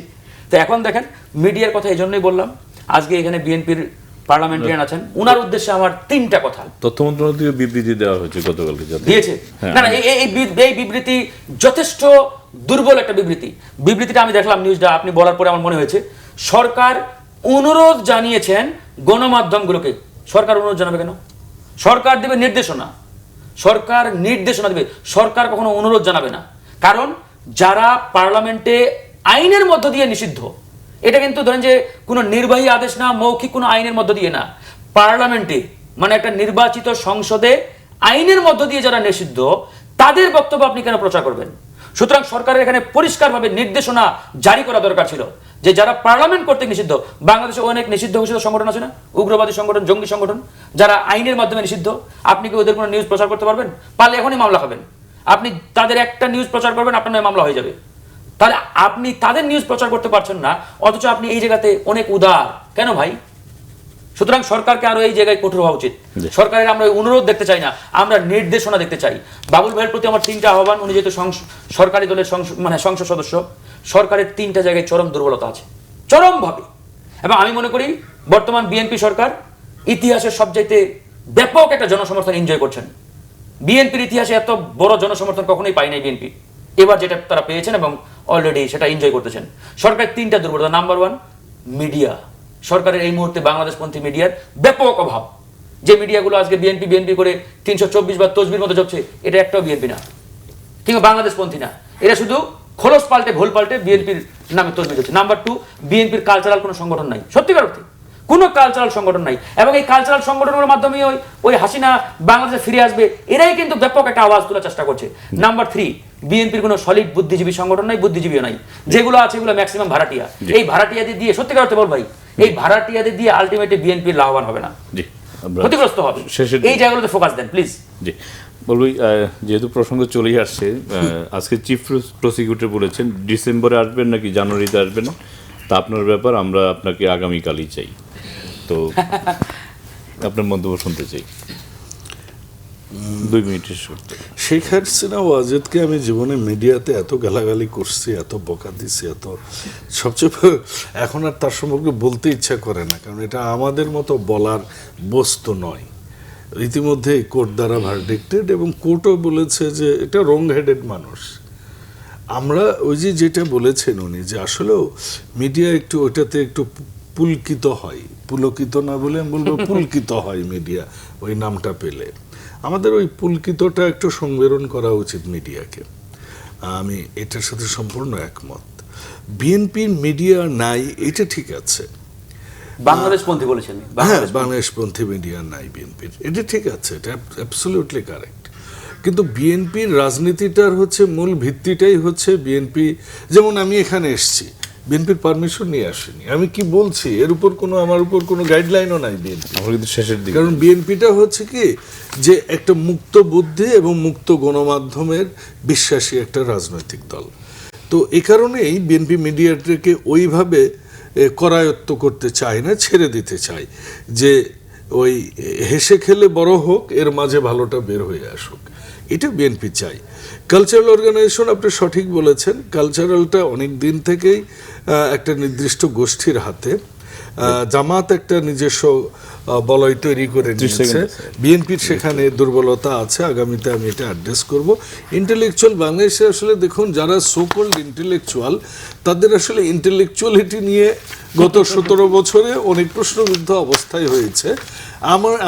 তো এখন দেখেন মিডিয়ার কথা এই জন্যই বললাম, আজকে এখানে বিএনপির পার্লামেন্টারিয়ান আছেন, উনার উদ্দেশ্যে আমার 3টা কথা। তথ্য মন্ত্রণালয় থেকে বিবৃতি দেওয়া হয়েছে গতকালকে, দিয়েছে না না, এই বিবৃতি যথেষ্ট দুর্বল একটা বিবৃতিটা আমি দেখলাম নিউজটা আপনি বলার পরে আমার মনে হয়েছে সরকার অনুরোধ জানিয়েছেন গণমাধ্যমগুলোকে। সরকার অনুরোধ জানাবে কেন? সরকার দেবে নির্দেশনা, সরকার নির্দেশনা দেবে, সরকার কখনো অনুরোধ জানাবে না। কারণ যারা পার্লামেন্টে আইনের মধ্য দিয়ে নিষিদ্ধ, এটা কিন্তু ধরেন যে কোনো নির্বাহী আদেশ না, মৌখিক কোনো আইনের মধ্য দিয়ে না, পার্লামেন্টে মানে একটা নির্বাচিত সংসদে আইনের মধ্য দিয়ে যারা নিষিদ্ধ তাদের বক্তব্য আপনি কেন প্রচার করবেন? সুতরাং সরকারের এখানে পরিষ্কারভাবে নির্দেশনা জারি করা দরকার ছিল যে যারা পার্লামেন্ট কর্তৃক নিষিদ্ধ, বাংলাদেশে অনেক নিষিদ্ধ ঘোষিত সংগঠন আছে না, উগ্রবাদী সংগঠন, জঙ্গি সংগঠন, যারা আইনের মাধ্যমে নিষিদ্ধ, আপনি কি ওদের কোনো নিউজ প্রচার করতে পারবেন? পারলে এখনই মামলা হবেন। আপনি তাদের একটা নিউজ প্রচার করবেন, আপনার নামে মামলা হয়ে যাবে। তাহলে আপনি তাদের নিউজ প্রচার করতে পারছেন না, অথচ আপনি এই জায়গাতে অনেক উদার কেন ভাই? সুতরাং সরকারকে আরো এই জায়গায় কঠোর হওয়া উচিত। সরকারের আমরা অনুরোধ দেখতে চাই না, আমরা নির্দেশনা দেখতে চাই। বাবুল ভাইয়ের প্রতি আমার 3টা আহ্বান। উনি যেহেতু সরকারি দলের সংসদ সদস্য, সরকারের 3টা জায়গায় চরম দুর্বলতা আছে, চরমভাবে। এবং আমি মনে করি বর্তমান বিএনপি সরকার ইতিহাসের সবচাইতে ব্যাপক একটা জনসমর্থন এনজয় করছেন। বিএনপির ইতিহাসে এত বড় জনসমর্থন কখনোই পায় নাই বিএনপি, এবার যেটা তারা পেয়েছেন এবং অলরেডি সেটা এনজয় করতেছেন। সরকারের 3টা দুর্বলতা। Number 1, media. সরকারের এই মুহূর্তে বাংলাদেশপন্থী মিডিয়ার ব্যাপক অভাব। যে মিডিয়াগুলো আজকে বিএনপি করে 324 বা তসবির মতো যাচ্ছে, এটা একটাও বিএনপি না কিংবা বাংলাদেশপন্থী না, এটা শুধু খোলস পাল্টে ঘোল পাল্টে বিএনপির নামে তসবির হচ্ছে। নাম্বার 2, বিএনপির কালচারাল কোনো সংগঠন নাই, সত্যিকার অর্থে কোনো কালচারাল সংগঠন নাই, এবং এই কালচারাল সংগঠনের মাধ্যমে ওই হাসিনা বাংলাদেশে ফিরে আসবে, এরাই কিন্তু ব্যাপক একটা আওয়াজ তোলার চেষ্টা করছে। নাম্বার 3, বিএনপির কোনো সলিড বুদ্ধিজীবী সংগঠন নাই, বুদ্ধিজীবীও নাই, যেগুলো আছে এগুলো ম্যাক্সিমাম ভাড়াটিয়া। এই ভাড়াটিয়াদের দিয়ে সত্যিকার অর্থে বল ভাই, এই ভাড়াটিয়াদের দিয়ে আলটিমেটলি বিএনপির লাভবান হবে না, জি, ক্ষতিগ্রস্ত হবে। এই জায়গাগুলোতে ফোকাস দেন প্লিজ। জি বলবই, যেহেতু প্রসঙ্গ চলেই আসছে, আজকে চিফ প্রসিকিউটর বলেছেন ডিসেম্বরে আসবেন নাকি জানুয়ারিতে আসবেন, তা আপনার ব্যাপার, আমরা আপনাকে আগামীকালই চাই। তো আপনার মন্তব্য শুনতে চাই 2 মিনিটের শর্তে। শেখ হাসিনা ওয়াজেদকে আমি জীবনে মিডিয়াতে এত গালাগালি করছি, এত বকা দিছি, এত সবচেয়ে এখন আর তার সম্পর্কে বলতে ইচ্ছা করে না, কারণ এটা আমাদের মতো বলার বস্তু নয়। ইতিমধ্যে কোর্ট দ্বারা ভার্ডিক্টেড, এবং কোর্টও বলেছে যে এটা রং হেডেড মানুষ। আমরা ওই যেটা বলেছেন উনি, যে আসলেও মিডিয়া একটু ওইটাতে একটু পুলকিত হয়, পুলকিত না বলে আমি বলবো পুলকিত হয় মিডিয়া ওই নামটা পেলে। আমাদের ওই পুলকিতটা একটু সংবেদন করা উচিত মিডিয়াকে, আমি এটার সাথে সম্পূর্ণ একমত। বিএনপির মিডিয়া নাই এটা ঠিক আছে, বাংলাদেশপন্থী বলেছেন, হ্যাঁ বাংলাদেশপন্থী মিডিয়া নাই বিএনপির, এটা ঠিক আছে, এটা অ্যাবসলিউটলি কারেক্ট। কিন্তু বিএনপির রাজনীতিটার হচ্ছে মূল ভিত্তিটাই হচ্ছে বিএনপি। যেমন আমি এখানে এসেছি, বিএনপির পারমিশন নিয়ে আসেনি, আমি কি বলছি এর উপর কোনো আমার উপর কোনো গাইডলাইনও নাই বিএনপি। আমরা কিন্তু শেষের দিকে, কারণ বিএনপিটা হচ্ছে কি যে একটা মুক্ত বুদ্ধি এবং মুক্ত গণমাধ্যমের বিশ্বাসী একটা রাজনৈতিক দল। তো এই কারণেই বিএনপি মিডিয়াটাকে ওইভাবে করায়ত্ত করতে চায় না, ছেড়ে দিতে চায় যে ওই হেসে খেলে বড় হোক, এর মাঝে ভালোটা বের হয়ে আসুক, এটা বিএনপি চাই। কালচারাল অর্গানাইজেশন আপনি সঠিক বলেছেন, কালচারালটা অনেক দিন থেকেই একটা নির্দিষ্ট গোষ্ঠীর হাতে। জামাত একটা নিজস্ব বলয় তৈরি করে নিয়েছে, বিএনপির সেখানে দুর্বলতা আছে, আগামীতে আমি এটা অ্যাড্রেস করব। ইন্টেলেকচুয়াল বাংলাদেশে আসলে দেখুন, যারা সোকল্ড ইন্টেলেকচুয়াল, তাদের আসলে ইন্টেলেকচুয়ালিটি নিয়ে গত 17 বছরে অনেক প্রশ্নবিদ্ধ অবস্থায় হয়েছে।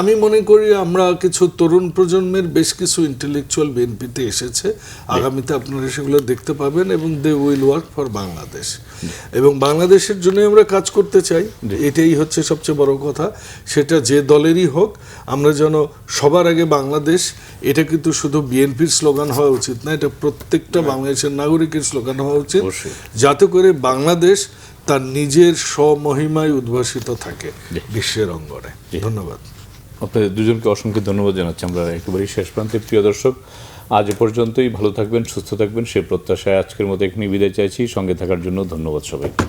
আমি মনে করি আমরা কিছু তরুণ প্রজন্মের বেশ কিছু ইন্টেলেকচুয়াল বিএনপিতে এসেছে, আগামীতে আপনারা সেগুলো দেখতে পাবেন, এবং they will work for Bangladesh, এবং বাংলাদেশের জন্য আমরা কাজ করতে চাই, এটাই হচ্ছে সবচেয়ে বড় কথা। সেটা যে দলেরই হোক, আমরা যেন সবার আগে বাংলাদেশ, এটা কিন্তু শুধু বিএনপির স্লোগান হওয়া উচিত না, এটা প্রত্যেকটা বাংলাদেশের নাগরিকের স্লোগান হওয়া উচিত, যাতে করে বাংলাদেশ তার নিজের স্বমহিমায় উদ্ভাসিত থাকে বিশ্বের অঙ্গনে। ধন্যবাদ। আপনাদের দুজনকে অসংখ্য ধন্যবাদ জানাচ্ছি। আমরা একেবারেই শেষ প্রান্তে, প্রিয় দর্শক, আজ এ পর্যন্তই। ভালো থাকবেন, সুস্থ থাকবেন, সে প্রত্যাশায় আজকের মতো এখানে বিদায় চাইছি। সঙ্গে থাকার জন্য ধন্যবাদ সবাইকে।